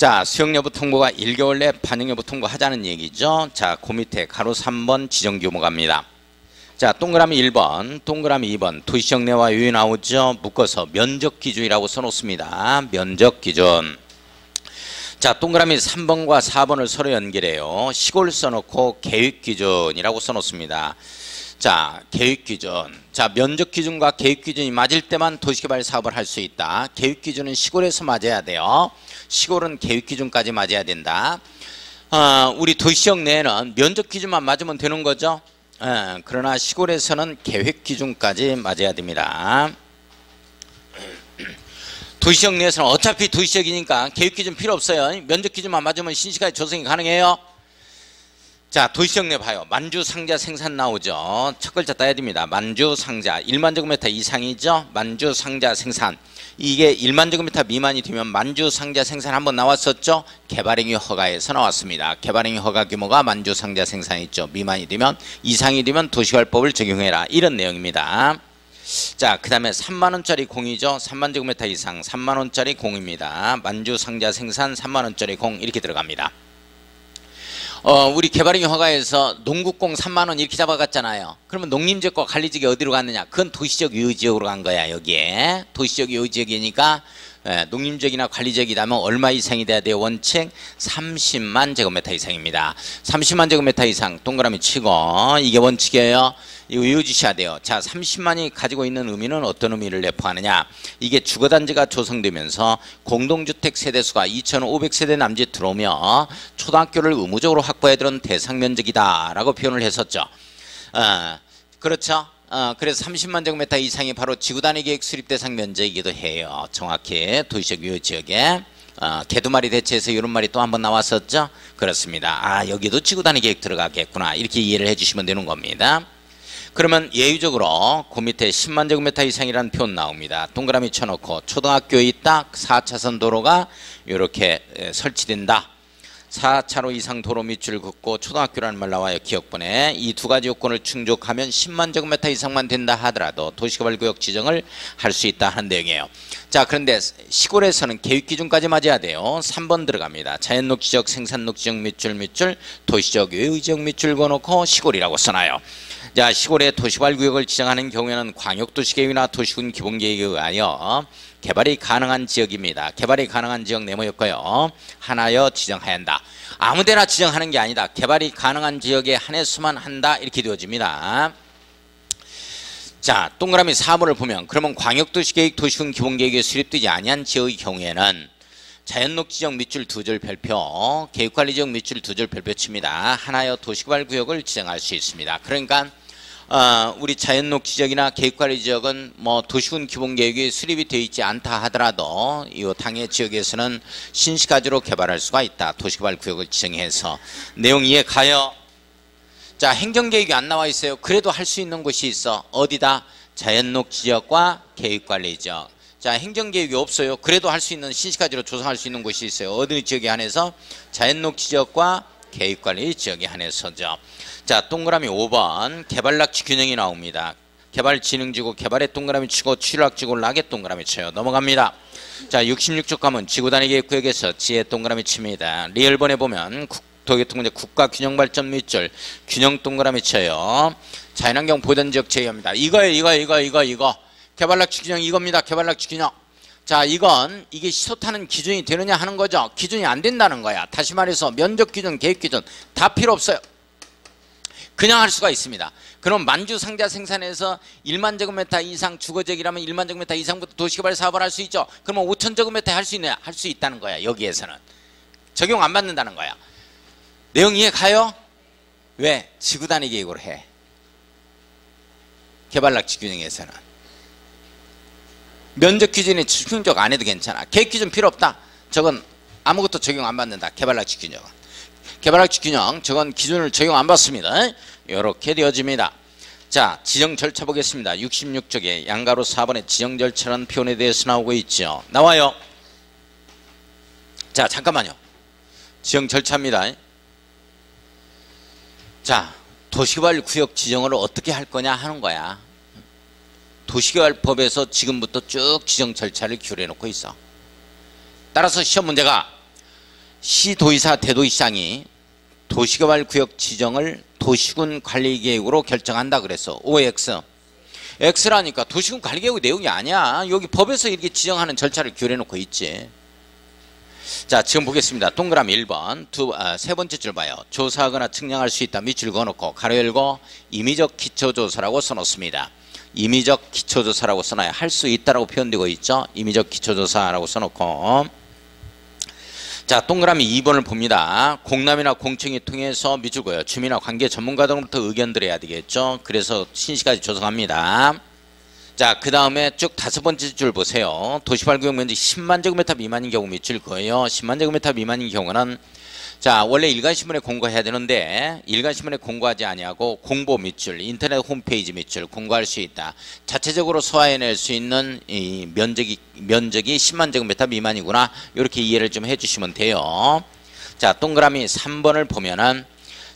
자, 수용 여부 통보가 1개월 내 반영 여부 통보하자는 얘기죠. 자, 그 밑에 가로 3번 지정 규모 갑니다. 자, 동그라미 1번, 동그라미 2번 도시적 내와 요인 나오죠. 묶어서 면적 기준이라고 써놓습니다. 면적 기준. 자, 동그라미 3번과 4번을 서로 연결해요. 시골 써놓고 계획 기준이라고 써놓습니다. 자, 계획 기준. 자, 면적 기준과 계획 기준이 맞을 때만 도시개발 사업을 할 수 있다. 계획 기준은 시골에서 맞아야 돼요. 시골은 계획 기준까지 맞아야 된다. 우리 도시적 내에는 면적 기준만 맞으면 되는 거죠. 그러나 시골에서는 계획 기준까지 맞아야 됩니다. 도시적 내에서는 어차피 도시적이니까 계획 기준 필요 없어요. 면적 기준만 맞으면 신시가지 조성이 가능해요. 자, 도시적 내 봐요. 만주 상자 생산 나오죠. 첫 글자 따야 됩니다. 만주 상자 1만 제곱미터 이상이죠. 만주 상자 생산. 이게 1만 제곱미터 미만이 되면 만주 상자 생산 한번 나왔었죠. 개발행위 허가에서 나왔습니다. 공개발행위 허가 규모가 만주 상자 생산이 있죠. 미만이 되면, 이상이 되면 도시개발법을 적용해라. 이런 내용입니다. 자, 그 다음에 3만원짜리 공이죠. 3만 제곱미터 이상 3만원짜리 공입니다. 만주 상자 생산 3만원짜리 공 이렇게 들어갑니다. 우리 개발행위 허가에서 농국공 3만원 이렇게 잡아갔잖아요. 그러면 농림지역과 관리지역이 어디로 갔느냐? 그건 도시적 유효지역으로 간 거야. 여기에 도시적 유효지역이니까 농림지역이나 관리지역이라면 얼마 이상이 돼야 돼요? 원칙 30만 제곱미터 이상입니다. 30만 제곱미터 이상 동그라미 치고, 이게 원칙이에요. 이거 외워주셔야 돼요. 자, 30만이 가지고 있는 의미는 어떤 의미를 내포하느냐? 이게 주거단지가 조성되면서 공동주택 세대수가 2,500세대 남짓 들어오며 초등학교를 의무적으로 확보해야 되는 대상 면적이다 라고 표현을 했었죠. 그렇죠. 그래서 30만 제곱미터 이상이 바로 지구단위 계획 수립 대상 면적이기도 해요. 정확히 도시적 유효지역에. 개두마리 대체해서 이런 말이 또 한번 나왔었죠. 그렇습니다. 여기도 지구단위 계획 들어가겠구나. 이렇게 이해를 해주시면 되는 겁니다. 그러면 예외적으로 그 밑에 10만 제곱미터 이상이라는 표현 나옵니다. 동그라미 쳐놓고 초등학교에 있다. 4차선 도로가 이렇게 설치된다. 4차로 이상 도로 밑줄 긋고 초등학교라는 말 나와요. 기억본에. 이 두 가지 요건을 충족하면 10만 제곱미터 이상만 된다 하더라도 도시개발구역 지정을 할 수 있다 하는 내용이에요. 자, 그런데 시골에서는 계획기준까지 맞아야 돼요. 3번 들어갑니다. 자연녹지적, 생산녹지적 밑줄 도시적 유효지역 밑줄 그어놓고 시골이라고 써놔요. 자, 시골에 도시개발구역을 지정하는 경우에는 광역도시계획이나 도시군 기본계획에 의하여 개발이 가능한 지역입니다. 개발이 가능한 지역 네모였고요. 하나여 지정해야 한다. 아무데나 지정하는 게 아니다. 개발이 가능한 지역에 한해서만 한다. 이렇게 되어집니다. 자, 동그라미 4번을 보면, 그러면 광역도시계획, 도시군 기본계획에 수립되지 아니한 지역의 경우에는 자연녹지적 밑줄 2줄 별표, 계획관리지역 밑줄 2줄 별표 칩니다. 하나여 도시개발구역을 지정할 수 있습니다. 그러니까 우리 자연녹지적이나 계획관리지역은 뭐 도시군 기본계획이 수립이 되어 있지 않다 하더라도 이 당해 지역에서는 신시가지로 개발할 수가 있다. 도시개발구역을 지정해서. 내용 이해 가요? 자, 행정계획이 안 나와 있어요. 그래도 할 수 있는 곳이 있어. 어디다? 자연녹지역과 계획관리지역. 자, 행정계획이 없어요. 그래도 할 수 있는, 신시가지로 조성할 수 있는 곳이 있어요. 어느 지역에 한해서? 자연녹지역과 계획관리 지역에 한해서죠. 자, 동그라미 5번 개발락지 균형이 나옵니다. 개발진흥지구 개발에 동그라미 치고 취락지구 락에 동그라미 쳐요. 넘어갑니다. 자, 66쪽 가면 지구단위 계획구역에서 지에 동그라미 칩니다. 리얼본에 보면 국토교통문제 국가균형발전 밑줄 균형 동그라미 쳐요. 자연환경 보전지역 제외합니다. 이거 개발락지 균형 이겁니다. 개발락지 균형. 자, 이게 시소 타는 기준이 되느냐 하는 거죠. 기준이 안 된다는 거야. 다시 말해서 면적 기준, 계획 기준 다 필요 없어요. 그냥 할 수가 있습니다. 그럼 만주 상자 생산에서 1만 제곱미터 이상 주거지역이라면 1만 제곱미터 이상부터 도시개발 사업을 할 수 있죠. 그러면 5천 제곱미터 할 수 있느냐? 할 수 있다는 거야. 여기에서는 적용 안 받는다는 거야. 내용 이해 가요? 왜? 지구단위 계획으로 해. 개발락지 균형에서는 면적 기준이 충족 안 해도 괜찮아. 계획 기준 필요 없다. 저건 아무것도 적용 안 받는다. 개발락지 균형은. 개발락지 균형 저건 기준을 적용 안 받습니다. 이렇게 되어집니다. 자, 지정 절차 보겠습니다. 66쪽에 양가로 4번에 지정 절차라는 표현에 대해서 나오고 있죠. 나와요. 자, 잠깐만요. 지정 절차입니다. 자, 도시개발 구역 지정을 어떻게 할 거냐 하는 거야. 도시개발법에서 지금부터 쭉 지정 절차를 규율해 놓고 있어. 따라서 시험 문제가 시도의사 대도시장이 도시개발구역 지정을 도시군 관리계획으로 결정한다 그랬어. OX. X라니까 도시군 관리계획 내용이 아니야. 여기 법에서 이렇게 지정하는 절차를 규례해놓고 있지. 자, 지금 보겠습니다. 동그라미 1번 세 번째 줄 봐요. 조사하거나 측량할 수 있다. 밑줄 그어놓고 가로 열고 임의적 기초조사라고 써놓습니다. 임의적 기초조사라고 써놔야 할 수 있다라고 표현되고 있죠. 임의적 기초조사라고 써놓고, 자, 동그라미 2번을 봅니다. 공람이나 공청회 통해서 밑줄 그어요. 주민이나 관계 전문가들로부터 의견 들어야 되겠죠. 그래서 신시까지 조성합니다. 자, 그 다음에 쭉 다섯 번째 줄 보세요. 도시발구역 면적 10만 제곱미터 미만인 경우 밑줄 그어요. 10만 제곱미터 미만인 경우는, 자, 원래 일간신문에 공고해야 되는데 일간신문에 공고하지 아니하고 공보 밑줄, 인터넷 홈페이지 밑줄 공고할 수 있다. 자체적으로 소화해낼 수 있는 이 면적이 10만 제곱미터 미만이구나. 이렇게 이해를 좀 해주시면 돼요. 자, 동그라미 3번을 보면은,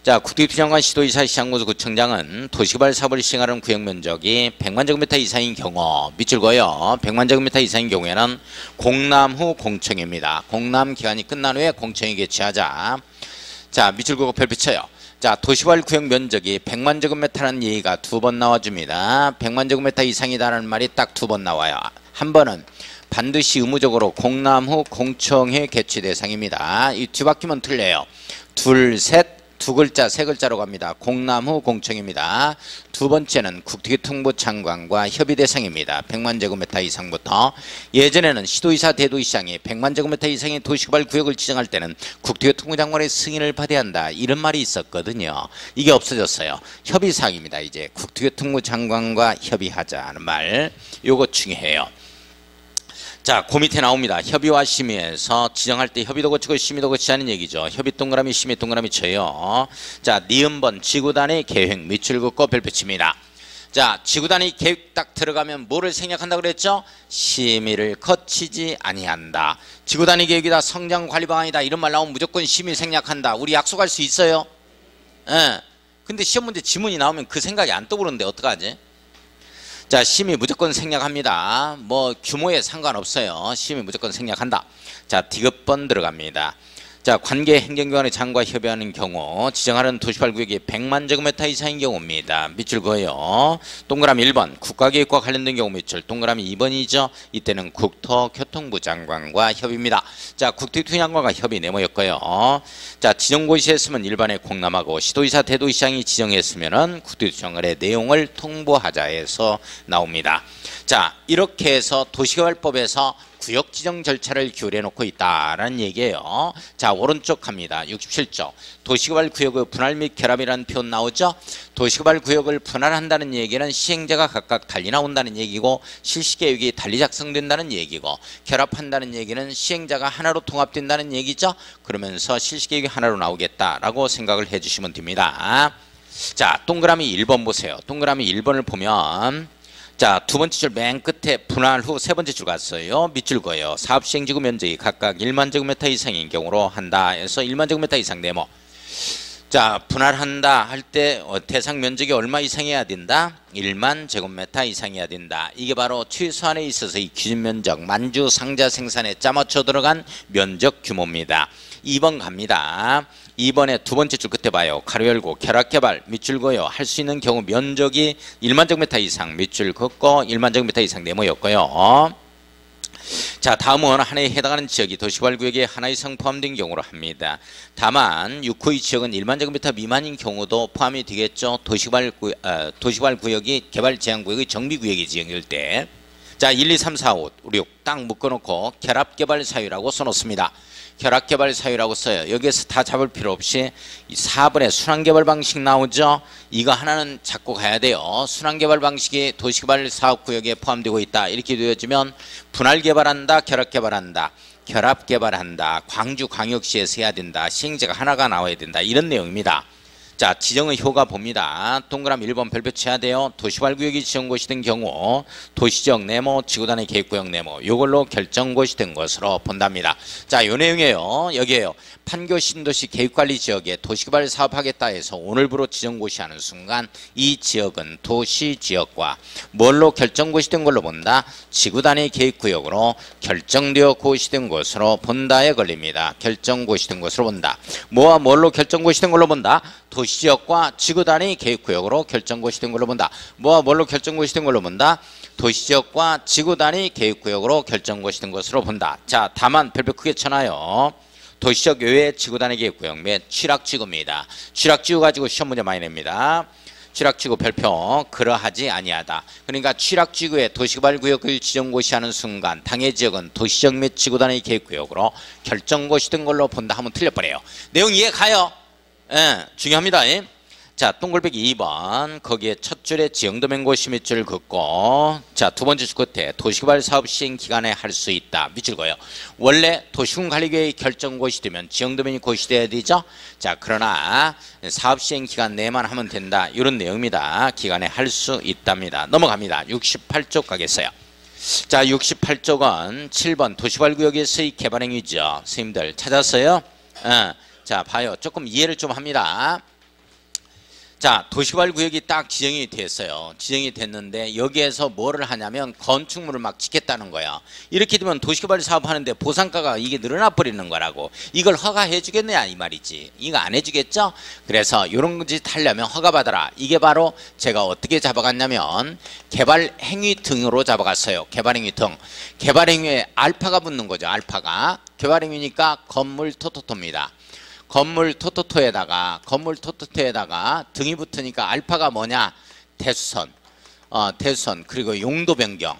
자, 국토교통장관 시도의사 시장구청장은 도시개발 사업을 시행하는 구역 면적이 100만 제곱미터 이상인 경우 밑줄 그어요. 100만 제곱미터 이상인 경우에는 공람 후 공청회입니다. 공람 기간이 끝난 후에 공청회 개최하자. 자, 밑줄 그고 별표 쳐요. 자, 도시개발 구역 면적이 100만 제곱미터라는 얘기가 두 번 나와줍니다. 100만 제곱미터 이상이다라는 말이 딱 두 번 나와요. 한 번은 반드시 의무적으로 공람 후 공청회 개최 대상입니다. 이 뒤바뀌면 틀려요. 둘, 셋, 두 글자, 세 글자로 갑니다. 공람 후 공청입니다. 두 번째는 국토교통부 장관과 협의 대상입니다. 100만 제곱미터 이상부터. 예전에는 시도의사 대도시장이 100만 제곱미터 이상의 도시개발 구역을 지정할 때는 국토교통부 장관의 승인을 받아야 한다. 이런 말이 있었거든요. 이게 없어졌어요. 협의사항입니다. 이제 국토교통부 장관과 협의하자는 말. 요거 중요해요. 자, 그 밑에 나옵니다. 협의와 심의에서 지정할 때 협의도 거치고 심의도 거치자는 얘기죠. 협의 동그라미 심의 동그라미 쳐요. 자, 니은번 지구단위 계획 밑줄 긋고 별표 칩니다. 자, 지구단위 계획 딱 들어가면 뭐를 생략한다 그랬죠? 심의를 거치지 아니한다. 지구단위 계획이다, 성장관리 방안이다, 이런 말 나오면 무조건 심의 생략한다. 우리 약속할 수 있어요? 예. 근데 시험 문제 지문이 나오면 그 생각이 안 떠오르는데 어떡하지? 자, 심의 무조건 생략합니다. 뭐 규모에 상관없어요. 심의 무조건 생략한다. 자, 디귿번 들어갑니다. 자, 관계 행정기관의 장과 협의하는 경우 지정하는 도시발구역이 100만 제곱미터 이상인 경우입니다. 밑줄 그어요. 동그라미 1번 국가계획과 관련된 경우 밑줄, 동그라미 2번이죠. 이때는 국토교통부 장관과 협의입니다. 자, 국토교통부 장관과 협의 네모였고요. 자, 지정고시 했으면 일반에 공람하고 시도의사 대도시장이 지정했으면은 국토교통부 장관의 내용을 통보하자 해서 나옵니다. 자, 이렇게 해서 도시개발법에서 구역 지정 절차를 규례해 놓고 있다라는 얘기예요. 자, 오른쪽 갑니다. 67조. 도시개발 구역의 분할 및 결합이라는 표현 나오죠? 도시개발 구역을 분할한다는 얘기는 시행자가 각각 달리 나온다는 얘기고 실시계획이 달리 작성된다는 얘기고, 결합한다는 얘기는 시행자가 하나로 통합된다는 얘기죠. 그러면서 실시계획이 하나로 나오겠다라고 생각을 해주시면 됩니다. 자, 동그라미 1번 보세요. 동그라미 1번을 보면, 자, 두 번째 줄 맨 끝에 분할 후 세 번째 줄 갔어요. 밑줄 그어요. 사업 시행지구 면적이 각각 1만 제곱미터 이상인 경우로 한다 해서 1만 제곱미터 이상 네모. 자, 분할한다 할 때 대상 면적이 얼마 이상이어야 된다? 1만 제곱미터 이상이어야 된다. 이게 바로 최소한에 있어서 이 기준 면적, 만주 상자 생산에 짜맞춰 들어간 면적 규모입니다. 2번 갑니다. 2번에 두 번째 줄 끝에 봐요. 가로 열고 결합개발 밑줄 그어요. 할 수 있는 경우 면적이 1만 제곱미터 이상 밑줄 긋고 1만 제곱미터 이상 네모였고요. 자, 다음은 하나에 해당하는 지역이 도시개발구역에 하나 이상 포함된 경우로 합니다. 다만 6호의 지역은 1만 제곱미터 미만인 경우도 포함이 되겠죠. 도시개발구역이 개발제한구역의 정비구역이 지정될 때. 자, 1, 2, 3, 4, 5 우리 딱 묶어놓고 결합개발 사유라고 써놓습니다. 결합개발 사유라고 써요. 여기에서 다 잡을 필요 없이 이 4번에 순환개발 방식 나오죠. 이거 하나는 잡고 가야 돼요. 순환개발 방식이 도시개발 사업구역에 포함되고 있다. 이렇게 되어지면 분할개발한다, 결합개발한다, 결합개발한다, 광주광역시에서 해야 된다, 시행자가 하나가 나와야 된다, 이런 내용입니다. 자, 지정의 효과 봅니다. 동그라미 1번 별표 쳐야 돼요. 도시발구역이 지정고시 된 경우 도시지역 네모, 지구단위 계획구역 네모 이걸로 결정고시 된 것으로 본답니다. 자, 요 내용이에요. 여기에요. 판교 신도시 계획관리지역에 도시개발 사업하겠다 해서 오늘부로 지정고시하는 순간 이 지역은 도시지역과 뭘로 결정고시된 걸로 본다? 지구단위 계획구역으로 결정되어 고시된 것으로 본다에 걸립니다. 결정고시된 것으로 본다. 뭐와 뭘로 결정고시된 걸로 본다? 도시지역과 지구단위 계획구역으로 결정고시된 걸로 본다. 뭐와 뭘로 결정고시된 걸로 본다? 도시지역과 지구단위 계획구역으로 결정고시된 것으로 본다. 자, 다만 별표 크게 쳐놔요. 도시적 외에 지구단위 계획구역 및 취락지구입니다. 취락지구 가지고 시험 문제 많이 냅니다. 취락지구 별표 그러하지 아니하다. 그러니까 취락지구에 도시개발구역을 지정고시하는 순간 당해 지역은 도시적 및 지구단위 계획구역으로 결정고시된 걸로 본다 하면 틀려버려요. 내용 이해 가요? 예, 중요합니다. 자, 동글배기 2번 거기에 첫 줄에 지형도면고시 밑줄 긋고 자, 두 번째 줄 끝에 도시개발 사업 시행 기간에 할 수 있다 밑줄 그어요. 원래 도시군관리계획 결정고시 되면 지형도면이 고시돼야 되죠. 자, 그러나 사업 시행 기간 내만 하면 된다 이런 내용입니다. 기간에 할 수 있답니다. 넘어갑니다. 68쪽 가겠어요. 자, 68쪽은 7번 도시개발구역에서의 개발행위죠. 선생님들 찾았어요? 자, 봐요. 조금 이해를 좀 합니다. 자, 도시개발구역이 딱 지정이 됐어요. 지정이 됐는데 여기에서 뭐를 하냐면 건축물을 막 짓겠다는 거야. 이렇게 되면 도시개발 사업하는데 보상가가 이게 늘어나 버리는 거라고. 이걸 허가해 주겠냐 이 말이지. 이거 안 해주겠죠? 그래서 이런 짓 하려면 허가받아라. 이게 바로 제가 어떻게 잡아갔냐면 개발행위 등으로 잡아갔어요. 개발행위 등. 개발행위에 알파가 붙는 거죠. 알파가. 개발행위니까 건물 토토토입니다. 건물 토토토에다가 등이 붙으니까 알파가 뭐냐? 대수선, 대수선 그리고 용도 변경.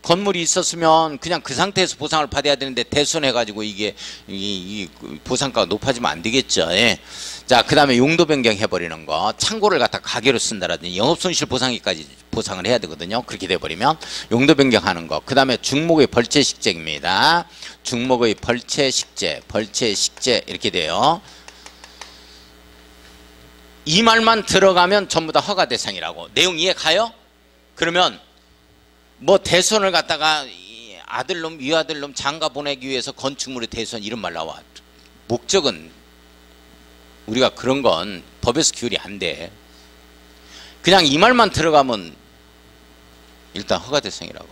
건물이 있었으면 그냥 그 상태에서 보상을 받아야 되는데 대수선해가지고 이게 이 보상가가 높아지면 안 되겠죠. 예. 자, 그 다음에 용도 변경 해버리는 거, 창고를 갖다 가게로 쓴다라든지 영업손실 보상기까지 보상을 해야 되거든요. 그렇게 돼버리면 용도 변경하는 거. 그 다음에 중목의 벌채식재입니다. 중목의 벌채식재 이렇게 돼요. 이 말만 들어가면 전부 다 허가 대상이라고. 내용 이해 가요? 그러면 뭐 대선을 갖다가 아들놈 위아들놈 장가 보내기 위해서 건축물의 대선 이런 말 나와. 목적은 우리가 그런 건 법에서 규율이 안 돼. 그냥 이 말만 들어가면 일단 허가 대상이라고.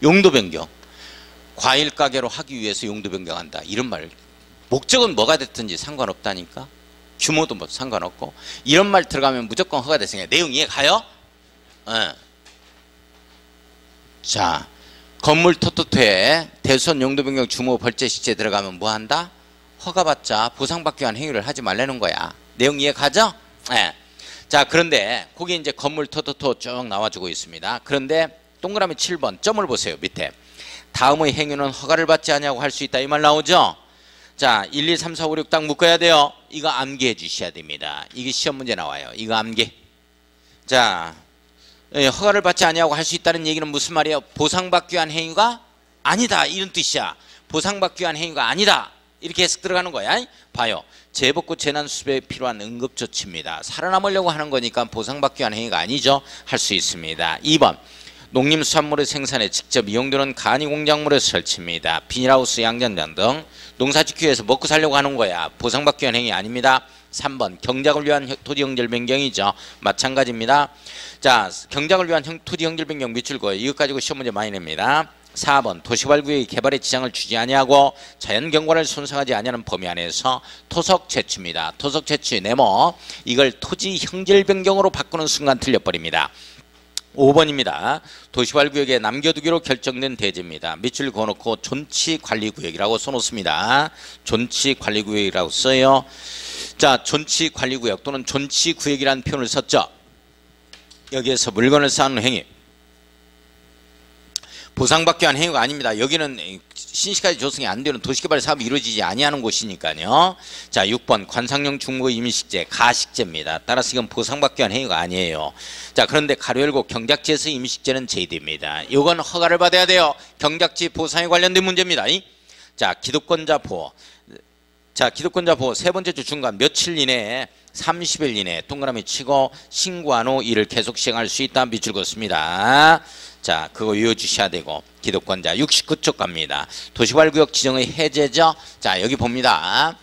용도 변경. 과일 가게로 하기 위해서 용도 변경한다. 이런 말. 목적은 뭐가 됐든지 상관없다니까. 규모도 뭐 상관없고. 이런 말 들어가면 무조건 허가 대상이야. 내용 이해 가요? 자, 건물 토토토에 대수선 용도 변경 주모 벌채식재 들어가면 뭐 한다? 허가받자 보상받기 위한 행위를 하지 말라는 거야. 내용 이해 가죠? 네. 자, 그런데 거기 이제 건물 토토토 쭉 나와주고 있습니다. 그런데 동그라미 7번 점을 보세요. 밑에 다음의 행위는 허가를 받지 않냐고 할 수 있다 이 말 나오죠? 자, 1, 2, 3, 4, 5, 6 딱 묶어야 돼요. 이거 암기해 주셔야 됩니다. 이게 시험 문제 나와요. 이거 암기. 자, 허가를 받지 않냐고 할 수 있다는 얘기는 무슨 말이에요? 보상받기 위한 행위가 아니다 이런 뜻이야. 보상받기 위한 행위가 아니다 이렇게 해석 들어가는 거야. 봐요. 재복구 재난 수습에 필요한 응급조치입니다. 살아남으려고 하는 거니까 보상받기 위한 행위가 아니죠. 할 수 있습니다. 2번 농림수산물의 생산에 직접 이용되는 간이공작물의 설치입니다. 비닐하우스 양장장 등 농사짓기 위해서 먹고 살려고 하는 거야. 보상받기 위한 행위 아닙니다. 3번 경작을 위한 토지 형질 변경이죠. 마찬가지입니다. 자, 경작을 위한 토지 형질 변경 밑줄 그어요. 이것 가지고 시험 문제 많이 냅니다. 4번 도시개발구역의 개발의 지장을 주지 아니하고 자연경관을 손상하지 아니하는 범위 안에서 토속 채취입니다. 토속 채취 네모 이걸 토지 형질 변경으로 바꾸는 순간 틀려버립니다. 5번입니다. 도시개발구역에 남겨두기로 결정된 대지입니다. 밑줄 그어놓고 존치관리구역이라고 써놓습니다. 존치관리구역이라고 써요. 자, 존치관리구역 또는 존치구역이라는 표현을 썼죠. 여기에서 물건을 쌓는 행위 보상받기 위한 행위가 아닙니다. 여기는 신시까지 조성이 안 되는 도시개발 사업이 이루어지지 아니하는 곳이니까요. 자, 6번 관상용 중목의 임식재 가식재입니다. 따라서 이건 보상받기 위한 행위가 아니에요. 자, 그런데 가로 열고 경작지에서 임식재는 제외됩니다. 이건 허가를 받아야 돼요. 경작지 보상에 관련된 문제입니다. 자, 기득권자 보호. 자, 기득권자 보호 세 번째 주 중간 며칠 이내에 30일 이내에 동그라미 치고 신고한 후 이를 계속 시행할 수 있다. 밑줄 긋습니다. 자, 그거 외워주셔야 되고 기득권자 69쪽 갑니다. 도시개발구역 지정의 해제죠. 자, 여기 봅니다.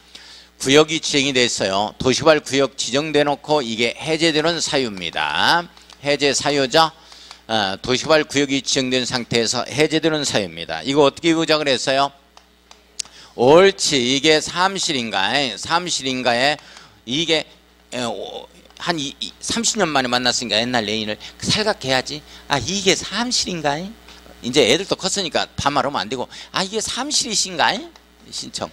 구역이 지정이 됐어요. 도시개발구역 지정돼 놓고 이게 해제되는 사유입니다. 해제 사유죠. 도시개발구역이 지정된 상태에서 해제되는 사유입니다. 이거 어떻게 요작을 했어요? 옳지. 이게 사무실인가에 이게 한 30년 만에 만났으니까 옛날 애인을 살갑해야지. 아, 이게 사무실인가? 이제 애들도 컸으니까 반말하면 안 되고, 아, 이게 사무실이신가? 신청.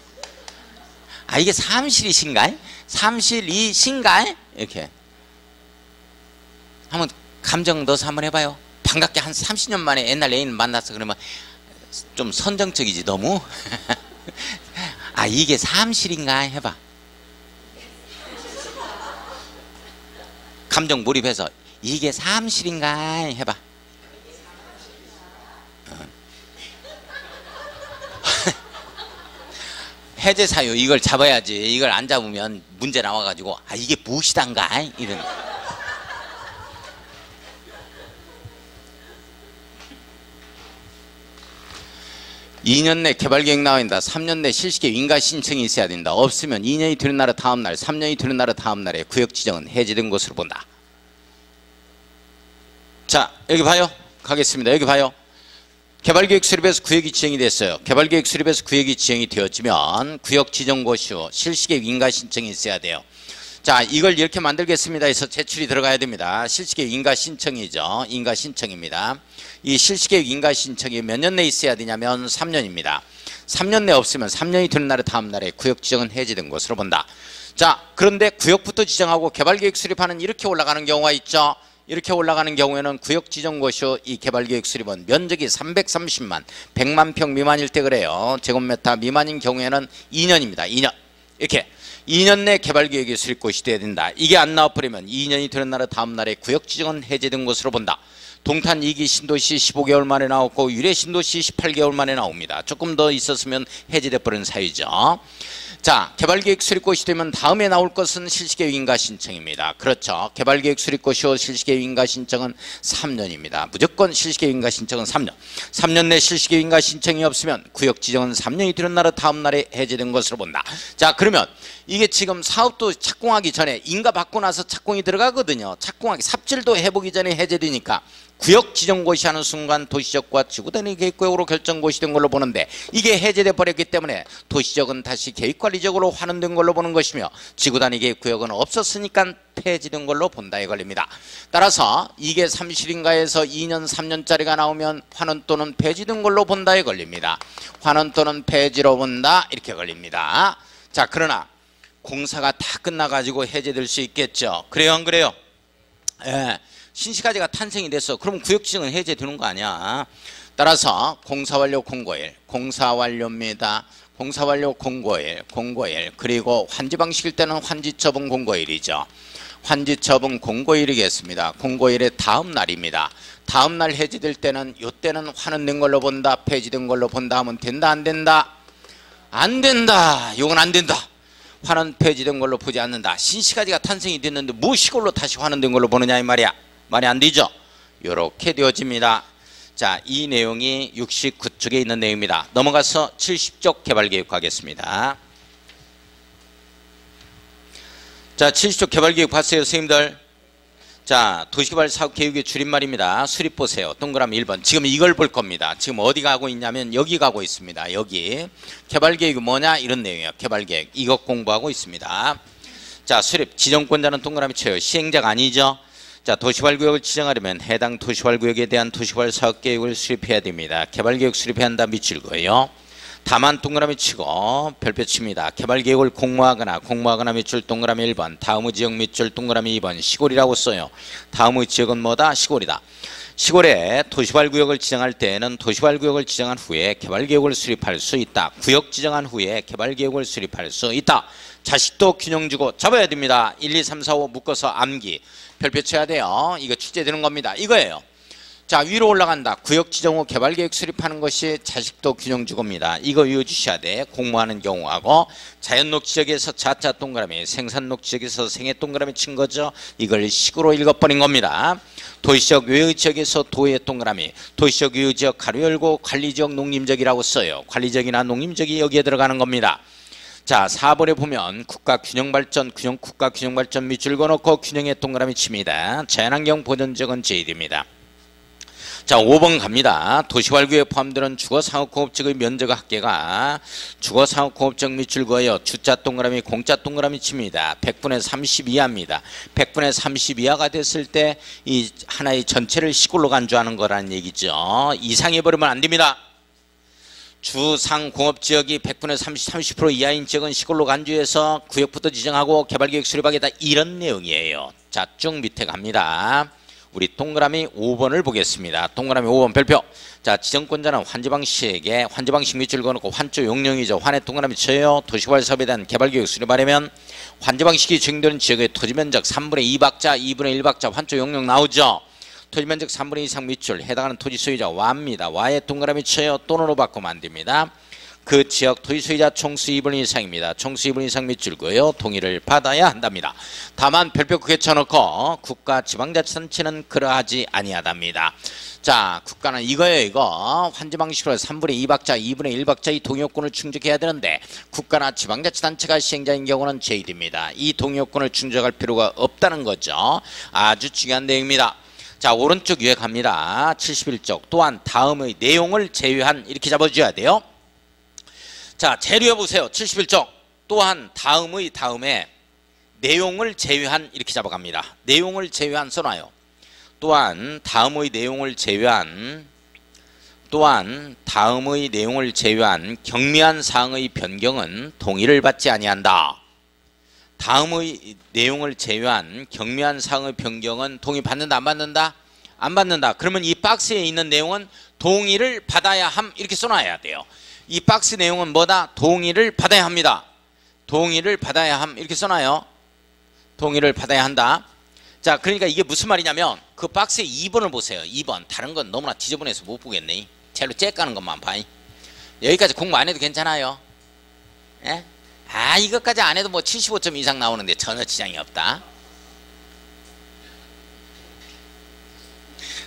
아, 이게 사무실이신가? 사무실이신가? 이렇게 한번 감정 넣어서 한번 해봐요. 반갑게 한 30년 만에 옛날 애인 만났어. 그러면 좀 선정적이지 너무. 아, 이게 사무실인가? 해봐. 감정 몰입해서 이게 사무실인가? 해봐. 해제 사유 이걸 잡아야지. 이걸 안 잡으면 문제 나와가지고 아, 이게 무엇이단가? 이런. 2년 내 개발계획 나와야 된다. 3년 내 실시계획 인가 신청이 있어야 된다. 없으면 2년이 되는 날의 다음 날, 3년이 되는 날의 다음 날에 구역 지정은 해제된 것으로 본다. 자, 여기 봐요. 가겠습니다. 여기 봐요. 개발계획 수립에서 구역이 지정이 됐어요. 개발계획 수립에서 구역이 지정이 되었지만 구역 지정 고시 후 실시계획 인가 신청이 있어야 돼요. 자, 이걸 이렇게 만들겠습니다 해서 제출이 들어가야 됩니다. 실시계획 인가 신청이죠. 인가 신청입니다. 이 실시계획 인가 신청이 몇 년 내에 있어야 되냐면 3년입니다. 3년 내 없으면 3년이 되는 날의 다음 날에 구역 지정은 해제된 것으로 본다. 자, 그런데 구역부터 지정하고 개발계획 수립하는 이렇게 올라가는 경우가 있죠. 이렇게 올라가는 경우에는 구역 지정 고시 후 이 개발계획 수립은 면적이 330만, 100만 평 미만일 때 그래요. 제곱미터 미만인 경우에는 2년입니다. 2년. 이렇게 2년 내 개발계획이 수립고시 돼야 된다. 이게 안 나와버리면 2년이 되는 날의 다음 날에 구역 지정은 해제된 것으로 본다. 동탄 2기 신도시 15개월 만에 나왔고 유래 신도시 18개월 만에 나옵니다. 조금 더 있었으면 해제돼 버린 사유죠. 자, 개발계획 수립고시 되면 다음에 나올 것은 실시계획 인가 신청입니다. 그렇죠. 개발계획 수립고시 후 실시계획 인가 신청은 3년입니다. 무조건 실시계획 인가 신청은 3년. 3년 내 실시계획 인가 신청이 없으면 구역 지정은 3년이 되는 날의 다음 날에 해제된 것으로 본다. 자, 그러면 이게 지금 사업도 착공하기 전에 인가 받고 나서 착공이 들어가거든요. 착공하기 삽질도 해보기 전에 해제되니까 구역 지정 고시하는 순간 도시적과 지구단위 계획구역으로 결정 고시된 걸로 보는데 이게 해제돼 버렸기 때문에 도시적은 다시 계획관리적으로 환원된 걸로 보는 것이며 지구단위 계획구역은 없었으니까 폐지된 걸로 본다에 걸립니다. 따라서 이게 사무실인가에서 2년 3년짜리가 나오면 환원 또는 폐지된 걸로 본다에 걸립니다. 환원 또는 폐지로 본다 이렇게 걸립니다. 자, 그러나 공사가 다 끝나가지고 해제될 수 있겠죠. 그래요 안 그래요? 예. 신시가지가 탄생이 됐어. 그럼 구역지정은 해제되는 거 아니야. 따라서 공사완료 공고일, 공사완료입니다. 공사완료 공고일, 공고일, 그리고 환지방식일 때는 환지처분 공고일이죠. 환지처분 공고일이겠습니다. 공고일의 다음 날입니다. 다음 날 해제될 때는 이때는 환원된 걸로 본다, 폐지된 걸로 본다 하면 된다 안 된다? 안 된다. 이건 안 된다. 환원 폐지된 걸로 보지 않는다. 신시가지가 탄생이 됐는데 뭐 시골로 다시 환원된 걸로 보느냐 이 말이야. 말이 안 되죠. 이렇게 되어집니다. 자, 이 내용이 69쪽에 있는 내용입니다. 넘어가서 70쪽 개발계획 가겠습니다. 자, 70쪽 개발계획 봤어요 선생님들? 자, 도시개발 사업계획의 줄임말입니다. 수립 보세요. 동그라미 1번. 지금 이걸 볼 겁니다. 지금 어디 가고 있냐면 여기 가고 있습니다. 여기 개발계획이 뭐냐 이런 내용이에요. 개발계획 이것 공부하고 있습니다. 자, 수립 지정권자는 동그라미 쳐요. 시행자가 아니죠. 자, 도시개발구역을 지정하려면 해당 도시개발구역에 대한 도시개발 사업계획을 수립해야 됩니다. 개발계획 수립해야 한다 밑줄 거예요. 다만 동그라미 치고 별표 칩니다. 개발계획을 공모하거나 밑줄 동그라미 1번, 다음의 지역 밑줄 동그라미 2번, 시골이라고 써요. 다음의 지역은 뭐다? 시골이다. 시골에 도시개발구역을 지정할 때에는 도시개발구역을 지정한 후에 개발계획을 수립할 수 있다. 구역 지정한 후에 개발계획을 수립할 수 있다. 자식도 균형 주고 잡아야 됩니다. 1, 2, 3, 4, 5 묶어서 암기. 별표 쳐야 돼요. 이거 출제되는 겁니다. 이거예요. 자, 위로 올라간다. 구역 지정 후 개발계획 수립하는 것이 자식도 균형주거입니다. 이거 외워주셔야 돼. 공모하는 경우하고 자연녹 지역에서 자자 동그라미, 생산녹 지역에서 생애 동그라미 친 거죠. 이걸 식으로 읽어버린 겁니다. 도시적 외의지역에서 도의 동그라미, 도시적 외의지역 가로 열고 관리지역 농림지역이라고 써요. 관리지역이나 농림지역이 여기에 들어가는 겁니다. 자, 4번에 보면 국가균형발전, 국가균형발전 밑줄 그어놓고 균형의 동그라미 칩니다. 자연환경 보전지역은 JD입니다. 자, 5번 갑니다. 도시활구에 포함되는 주거상업공업지역의 면적 합계가 주거상업공업지역 밑줄 그어요. 주자 동그라미, 공자 동그라미 칩니다. 100분의 30 이하입니다. 100분의 30 이하가 됐을 때 이 하나의 전체를 시골로 간주하는 거라는 얘기죠. 이상해버리면 안 됩니다. 주상공업지역이 100분의 30% 이하인 지역은 시골로 간주해서 구역부터 지정하고 개발계획 수립하겠다. 이런 내용이에요. 자, 쭉 밑에 갑니다. 우리 동그라미 5번을 보겠습니다. 동그라미 5번 별표. 자, 지정권자는 환지방식에 환지방식 밑줄 그어놓고 환조 용령이죠. 환의 동그라미 쳐요. 도시개발 사업에 대한 개발계획 수립하려면 환지방식이 적용되는 지역의 토지면적 3분의 2박자, 2분의 1박자 환조 용령 나오죠. 토지면적 3분의 2 이상 밑줄 해당하는 토지 소유자 와입니다. 와의 동그라미 쳐요. 또는으로 바꾸면 안 됩니다. 그 지역 토지 소유자 총수 2분의 2 이상입니다. 총수 2분의 2 이상 밑줄 그어요. 동의를 받아야 한답니다. 다만 별표 크게 쳐놓고 국가 지방자치단체는 그러하지 아니하답니다. 자, 국가는 이거예요. 이거 환지방식으로 3분의 2박자, 2분의 1박자의 동의요건을 충족해야 되는데 국가나 지방자치단체가 시행자인 경우는 JD입니다. 이 동의요건을 충족할 필요가 없다는 거죠. 아주 중요한 내용입니다. 자, 오른쪽 위에 갑니다. 71쪽. 또한 다음의 내용을 제외한 이렇게 잡아줘야 돼요. 자, 재료해 보세요. 71쪽. 또한 다음의 다음에 내용을 제외한 이렇게 잡아갑니다. 내용을 제외한 써놔요. 또한 다음의 내용을 제외한 경미한 사항의 변경은 동의를 받지 아니한다. 다음의 내용을 제외한 경미한 사항의 변경은 동의 받는다 안 받는다? 안 받는다. 그러면 이 박스에 있는 내용은 동의를 받아야 함 이렇게 써놔야 돼요. 이 박스 내용은 뭐다? 동의를 받아야 합니다. 동의를 받아야 함 이렇게 써놔요. 동의를 받아야 한다. 자, 그러니까 이게 무슨 말이냐면 그 박스의 2번을 보세요. 2번. 다른 건 너무나 지저분해서 못 보겠네. 젤로 째까는 것만 봐. 여기까지 공부 안 해도 괜찮아요. 예? 아, 이것까지 안 해도 뭐 75점 이상 나오는데 전혀 지장이 없다.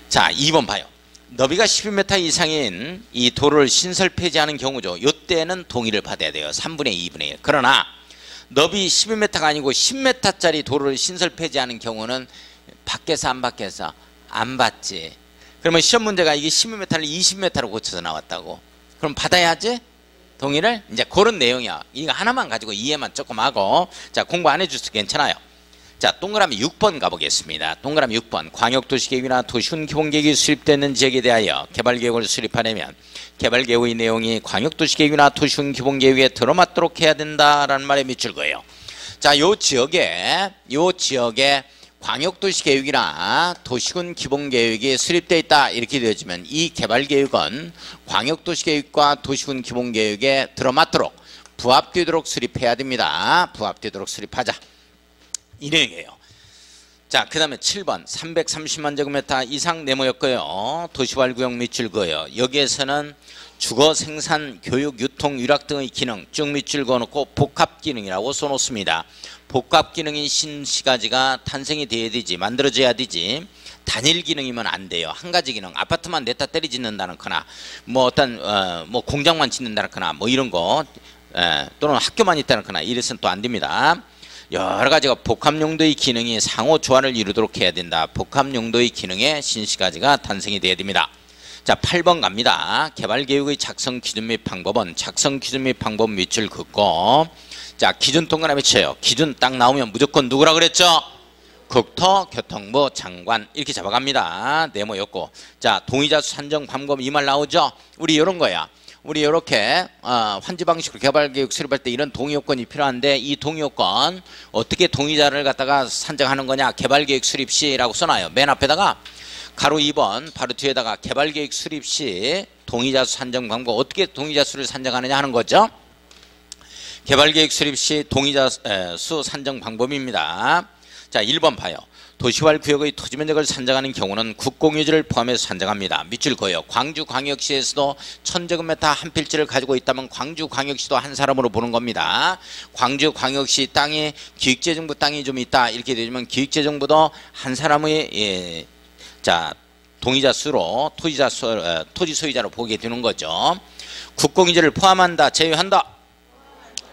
자, 2번 봐요. 너비가 12m 이상인 이 도로를 신설 폐지하는 경우죠. 이때는 동의를 받아야 돼요. 3분의 2분의 1. 그러나 너비 12m가 아니고 10m짜리 도로를 신설 폐지하는 경우는 밖에서 안 밖에서 안 받지. 그러면 시험 문제가 이게 12m를 20m로 고쳐서 나왔다고. 그럼 받아야지. 동의를 이제 그런 내용이야. 이거 하나만 가지고 이해만 조금 하고 자, 공부 안 해줘도 괜찮아요. 자, 동그라미 6번 가보겠습니다. 동그라미 6번. 광역도시계획이나 도시군 기본계획이 수립되는 지역에 대하여 개발계획을 수립하려면 개발계획의 내용이 광역도시계획이나 도시군 기본계획에 들어맞도록 해야 된다라는 말에 밑줄 그어요. 자, 요 지역에 광역도시계획이나 도시군 기본계획이 수립되어 있다 이렇게 되어지면 이 개발계획은 광역도시계획과 도시군 기본계획에 들어맞도록 부합되도록 수립해야 됩니다. 부합되도록 수립하자. 이 내용이에요. 자, 그 다음에 7번 330만 제곱미터 이상 네모였고요. 도시활구역 밑줄 그어요. 여기에서는 주거, 생산, 교육, 유통, 유락 등의 기능 쭉 밑줄 그어놓고 복합기능이라고 써놓습니다. 복합기능인 신시가지가 탄생이 돼야 되지, 만들어져야 되지. 단일 기능이면 안 돼요. 한 가지 기능, 아파트만 냈다 때리 짓는다는 거나 뭐 어떤 뭐 공장만 짓는다는 거나 뭐 이런 거 또는 학교만 있다는 거나 이래서는 또 안 됩니다. 여러 가지가 복합용도의 기능이 상호 조화를 이루도록 해야 된다. 복합용도의 기능에 신시가지가 탄생이 돼야 됩니다. 자, 8번 갑니다. 개발계획의 작성 기준 및 방법은 작성 기준 및 방법 밑줄 긋고 자, 기준 동그라미 쳐요. 기준 딱 나오면 무조건 누구라 그랬죠? 국토교통부 장관 이렇게 잡아갑니다. 네모였고 자, 동의자 수 산정 방법 이 말 나오죠? 우리 이런 거야. 우리 이렇게 환지방식으로 개발계획 수립할 때 이런 동의요건이 필요한데 이 동의요건 어떻게 동의자를 갖다가 산정하는 거냐? 개발계획 수립 시라고 써놔요. 맨 앞에다가 가로 2번 바로 뒤에다가 개발계획 수립 시 동의자 수 산정 방법 어떻게 동의자 수를 산정하느냐 하는 거죠. 개발계획 수립 시 동의자 수 산정 방법입니다. 자, 1번 봐요. 도시활 구역의 토지 면적을 산정하는 경우는 국공유지를 포함해서 산정합니다. 밑줄 그어요. 광주광역시에서도 1000제곱미터 한 필지를 가지고 있다면 광주광역시도 한 사람으로 보는 겁니다. 광주광역시 땅에 기획재정부 땅이 좀 있다 이렇게 되면 기획재정부도 한 사람의 자 동의자 수로 토지 소유자로 보게 되는 거죠. 국공유지를 포함한다, 제외한다?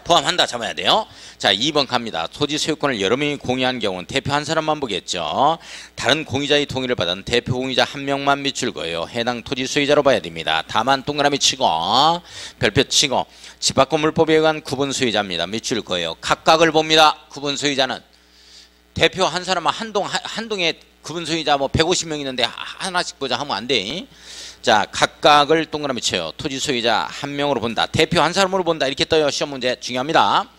포함한다 잡아야 돼요. 자, 2번 갑니다. 토지 소유권을 여러 명이 공유한 경우는 대표 한 사람만 보겠죠. 다른 공유자의 동의를 받은 대표 공유자 한 명만 밑줄 그어요. 해당 토지 소유자로 봐야 됩니다. 다만 동그라미 치고 별표 치고 집 바꿔 물법에 의한 구분 소유자입니다. 밑줄 그어요. 각각을 봅니다. 구분 소유자는 대표 한 사람은 한 동에 구분 소유자 뭐 150명 있는데 하나씩 보자 하면 안 돼. 자, 각각을 동그라미 쳐요. 토지 소유자 한 명으로 본다. 대표 한 사람으로 본다. 이렇게 떠요. 시험 문제 중요합니다.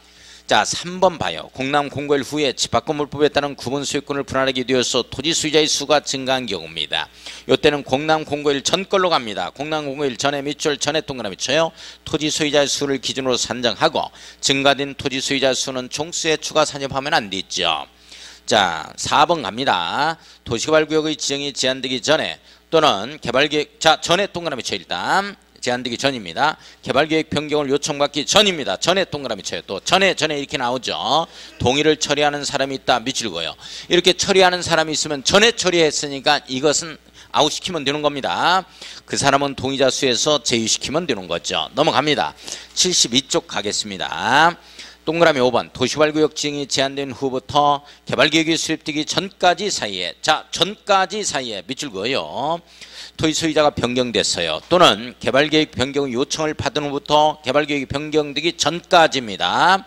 자, 3번 봐요. 공람 공고일 후에 집 바꿔 물법에 따른 구분 소유권을 분할하게 되어서 토지 소유자의 수가 증가한 경우입니다. 이때는 공람 공고일 전 걸로 갑니다. 공람 공고일 전에 밑줄 전에 동그라미 쳐요. 토지 소유자의 수를 기준으로 산정하고 증가된 토지 소유자 수는 총수에 추가 산입하면 안 되죠. 자, 4번 갑니다. 도시개발구역의 지정이 제한되기 전에 또는 개발계획, 자, 전에 동그라미 쳐 일단. 제한되기 전입니다. 개발계획 변경을 요청받기 전입니다. 전에 동그라미 쳐요. 또 전에 이렇게 나오죠. 동의를 처리하는 사람이 있다. 밑줄 그어요. 이렇게 처리하는 사람이 있으면 전에 처리했으니까 이것은 아웃시키면 되는 겁니다. 그 사람은 동의자 수에서 제외시키면 되는 거죠. 넘어갑니다. 72쪽 가겠습니다. 동그라미 5번 도시개발구역 지정이 제한된 후부터 개발계획이 수립되기 전까지 사이에, 자, 전까지 사이에 밑줄 그어요. 토지 소유자가 변경됐어요. 또는 개발계획 변경 요청을 받은 후부터 개발계획이 변경되기 전까지입니다.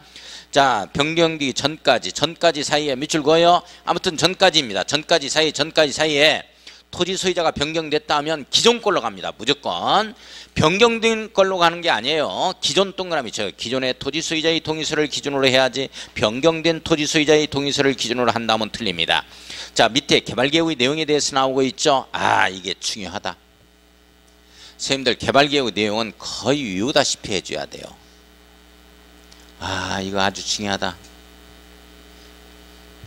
자, 변경되기 전까지 사이에 밑줄 그어요. 아무튼 전까지입니다. 전까지 사이에 토지 소유자가 변경됐다 하면 기존 걸로 갑니다. 무조건 변경된 걸로 가는 게 아니에요. 기존 동그라미 쳐요. 기존의 토지 소유자의 동의서를 기준으로 해야지 변경된 토지 소유자의 동의서를 기준으로 한다면 틀립니다. 자, 밑에 개발계획의 내용에 대해서 나오고 있죠. 아, 이게 중요하다. 선생님들 개발계획의 내용은 거의 외우다시피 해줘야 돼요. 아, 이거 아주 중요하다.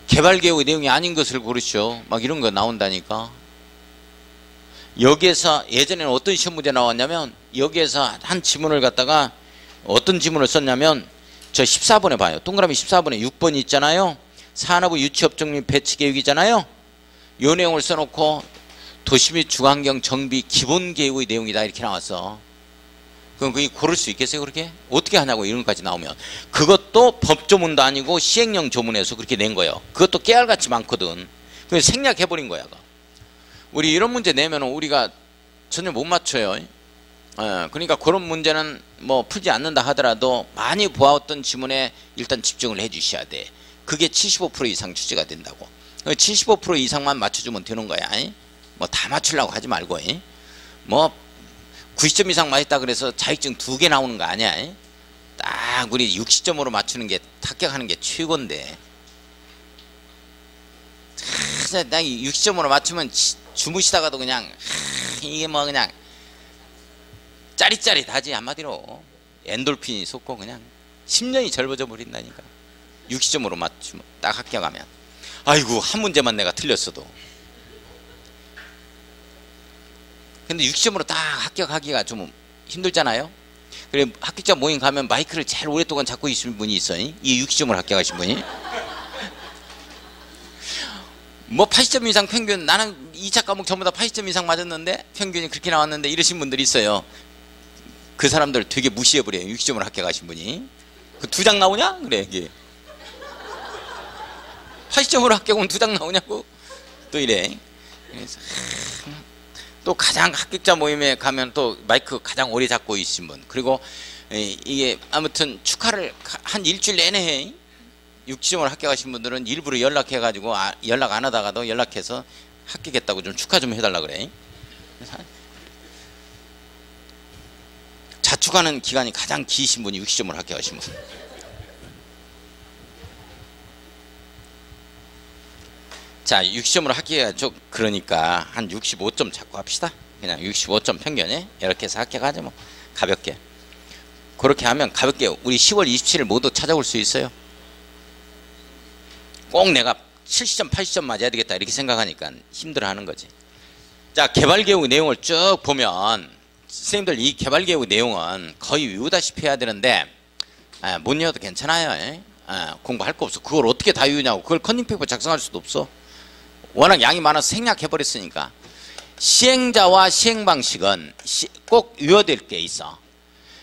개발계획의 내용이 아닌 것을 고르시오. 막 이런 거 나온다니까. 여기에서 예전에는 어떤 시험 문제 나왔냐면 여기에서 한 지문을 갖다가 어떤 지문을 썼냐면 저 14번에 봐요. 동그라미 14번에 6번이 있잖아요. 산업의 유치업종 및 배치 계획이잖아요. 이 내용을 써놓고 도시 및 주거환경 정비 기본 계획의 내용이다 이렇게 나왔어. 그럼 그게 고를 수 있겠어요? 그렇게? 어떻게 하냐고 이런 것까지 나오면. 그것도 법조문도 아니고 시행령 조문에서 그렇게 낸 거예요. 그것도 깨알같이 많거든. 그래서 생략해버린 거야. 우리 이런 문제 내면 우리가 전혀 못 맞춰요. 그러니까 그런 문제는 뭐 풀지 않는다 하더라도 많이 보았던 지문에 일단 집중을 해 주셔야 돼. 그게 75% 이상 출제가 된다고. 75% 이상만 맞춰주면 되는 거야. 뭐 다 맞추려고 하지 말고. 뭐 90점 이상 맞았다 그래서 자격증 2개 나오는 거 아니야. 딱 우리 60점으로 맞추는 게 합격하는 게 최고인데. 나 60점으로 맞추면 주무시다가도 그냥 이게 뭐 그냥 짜릿짜릿하지. 한마디로 엔돌핀이 솟고 그냥 10년이 젊어져 버린다니까. 60점으로 맞추면 딱 합격하면. 아이고, 한 문제만 내가 틀렸어도. 근데 60점으로 딱 합격하기가 좀 힘들잖아요. 그래 합격자 모임 가면 마이크를 제일 오랫동안 잡고 있는 분이 있어. 이 60점으로 합격하신 분이. 뭐 80점 이상 평균, 나는 2차 과목 전부 다 80점 이상 맞았는데 평균이 그렇게 나왔는데 이러신 분들이 있어요. 그 사람들 되게 무시해버려요. 60점으로 합격하신 분이. 그 2장 나오냐? 그래 이게 80점으로 합격하면 2장 나오냐고 또 이래. 그래서 또 가장 합격자 모임에 가면 또 마이크 가장 오래 잡고 있으신 분, 그리고 이게 아무튼 축하를 한 일주일 내내 해. 60점으로 합격하신 분들은 일부러 연락해가지고 연락 안 하다가도 연락해서 합격했다고 좀 축하 좀 해달라 그래. 자축하는 기간이 가장 기신 분이 60점으로 합격하신 분. 자, 60점으로 합격해야죠. 그러니까 한 65점 잡고 합시다. 그냥 65점 평균에 이렇게 해서 합격하자. 뭐 가볍게 그렇게 하면 가볍게 우리 10월 27일 모두 찾아올 수 있어요. 꼭 내가 70점, 80점 맞아야 되겠다 이렇게 생각하니까 힘들어하는 거지. 자, 개발계획 내용을 쭉 보면 선생님들 이 개발계획 내용은 거의 외우다시피 해야 되는데 못 외워도 괜찮아요. 공부할 거 없어. 그걸 어떻게 다 외우냐고. 그걸 컨닝페이퍼 작성할 수도 없어. 워낙 양이 많아서 생략해버렸으니까. 시행자와 시행방식은 꼭 외워야 될 게 있어.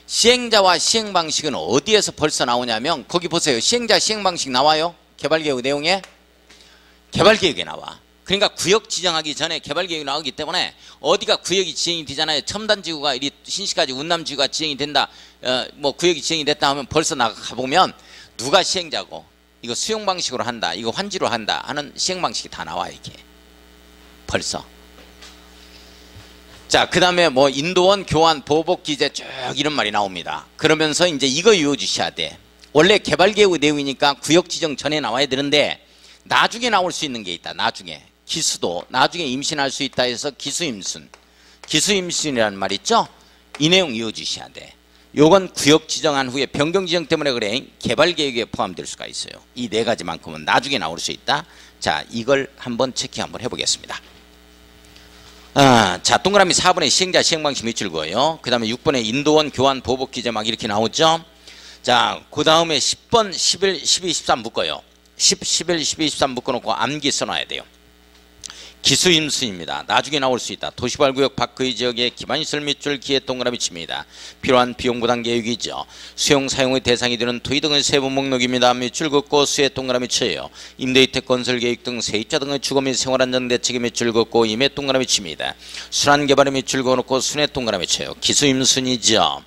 시행자와 시행방식은 어디에서 벌써 나오냐면 거기 보세요. 시행자 시행방식 나와요. 개발계획 내용에. 개발계획에 나와. 그러니까 구역 지정하기 전에 개발계획이 나오기 때문에 어디가 구역이 지정이 되잖아요. 첨단지구가 이리 신시가지 운남지구가 지정이 된다. 뭐 구역이 지정이 됐다 하면 벌써 나가보면 누가 시행자고 이거 수용방식으로 한다. 이거 환지로 한다 하는 시행방식이 다 나와 이게. 벌써. 자, 그 다음에 뭐 인도원, 교환, 보복, 기재 쭉 이런 말이 나옵니다. 그러면서 이제 이거 외워주셔야 돼. 원래 개발계획 내용이니까 구역 지정 전에 나와야 되는데 나중에 나올 수 있는 게 있다. 나중에. 기수도 나중에 임신할 수 있다 해서 기수임순. 기수임순이라는 말 있죠? 이 내용 외워주셔야 돼. 요건 구역 지정한 후에 변경 지정 때문에 그래 개발계획에 포함될 수가 있어요. 이 네 가지만큼은 나중에 나올 수 있다. 자, 이걸 한번 체크 한번 해보겠습니다. 자, 동그라미 4번에 시행자 시행방식 밑줄 그어요. 그 다음에 6번에 인도원, 교환, 보복, 기재 막 이렇게 나오죠. 자, 그 다음에 10번, 11, 12, 13 묶어요. 10, 11, 12, 13 묶어놓고 암기 써놔야 돼요. 기수임수입니다. 나중에 나올 수 있다. 도시발구역 밖의 지역에 기반시설 밑줄 기에 동그라미 칩니다. 필요한 비용부담 계획이죠. 수용 사용의 대상이 되는 토지 등의 세부 목록입니다. 밑줄 긋고 수에 동그라미 쳐요. 임대주택 건설 계획 등 세입자 등의 주거 및 생활안전 대책에 밑줄 긋고 임에 동그라미 칩니다. 순환개발에 밑줄 그어놓고 순에 동그라미 쳐요. 기수임순이죠.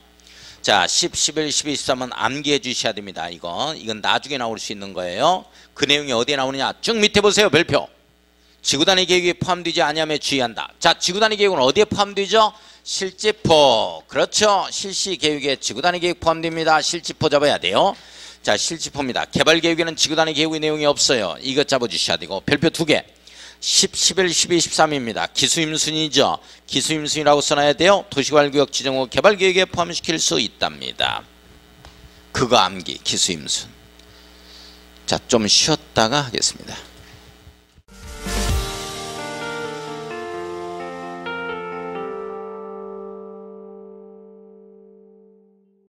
자, 10, 11, 12, 13은 암기해 주셔야 됩니다. 이건 나중에 나올 수 있는 거예요. 그 내용이 어디에 나오느냐? 쭉 밑에 보세요. 별표. 지구단위 계획에 포함되지 않냐며 주의한다. 자, 지구단위 계획은 어디에 포함되죠? 실지포. 그렇죠. 실시계획에 지구단위 계획 포함됩니다. 실지포 잡아야 돼요. 자, 실지포입니다. 개발계획에는 지구단위 계획의 내용이 없어요. 이것 잡아주셔야 되고 별표 2개. 10, 11, 12, 13입니다. 기수임순이죠. 기수임순이라고 써놔야 돼요. 도시개발구역 지정 후 개발계획에 포함시킬 수 있답니다. 그거 암기. 기수임순. 자, 좀 쉬었다가 하겠습니다.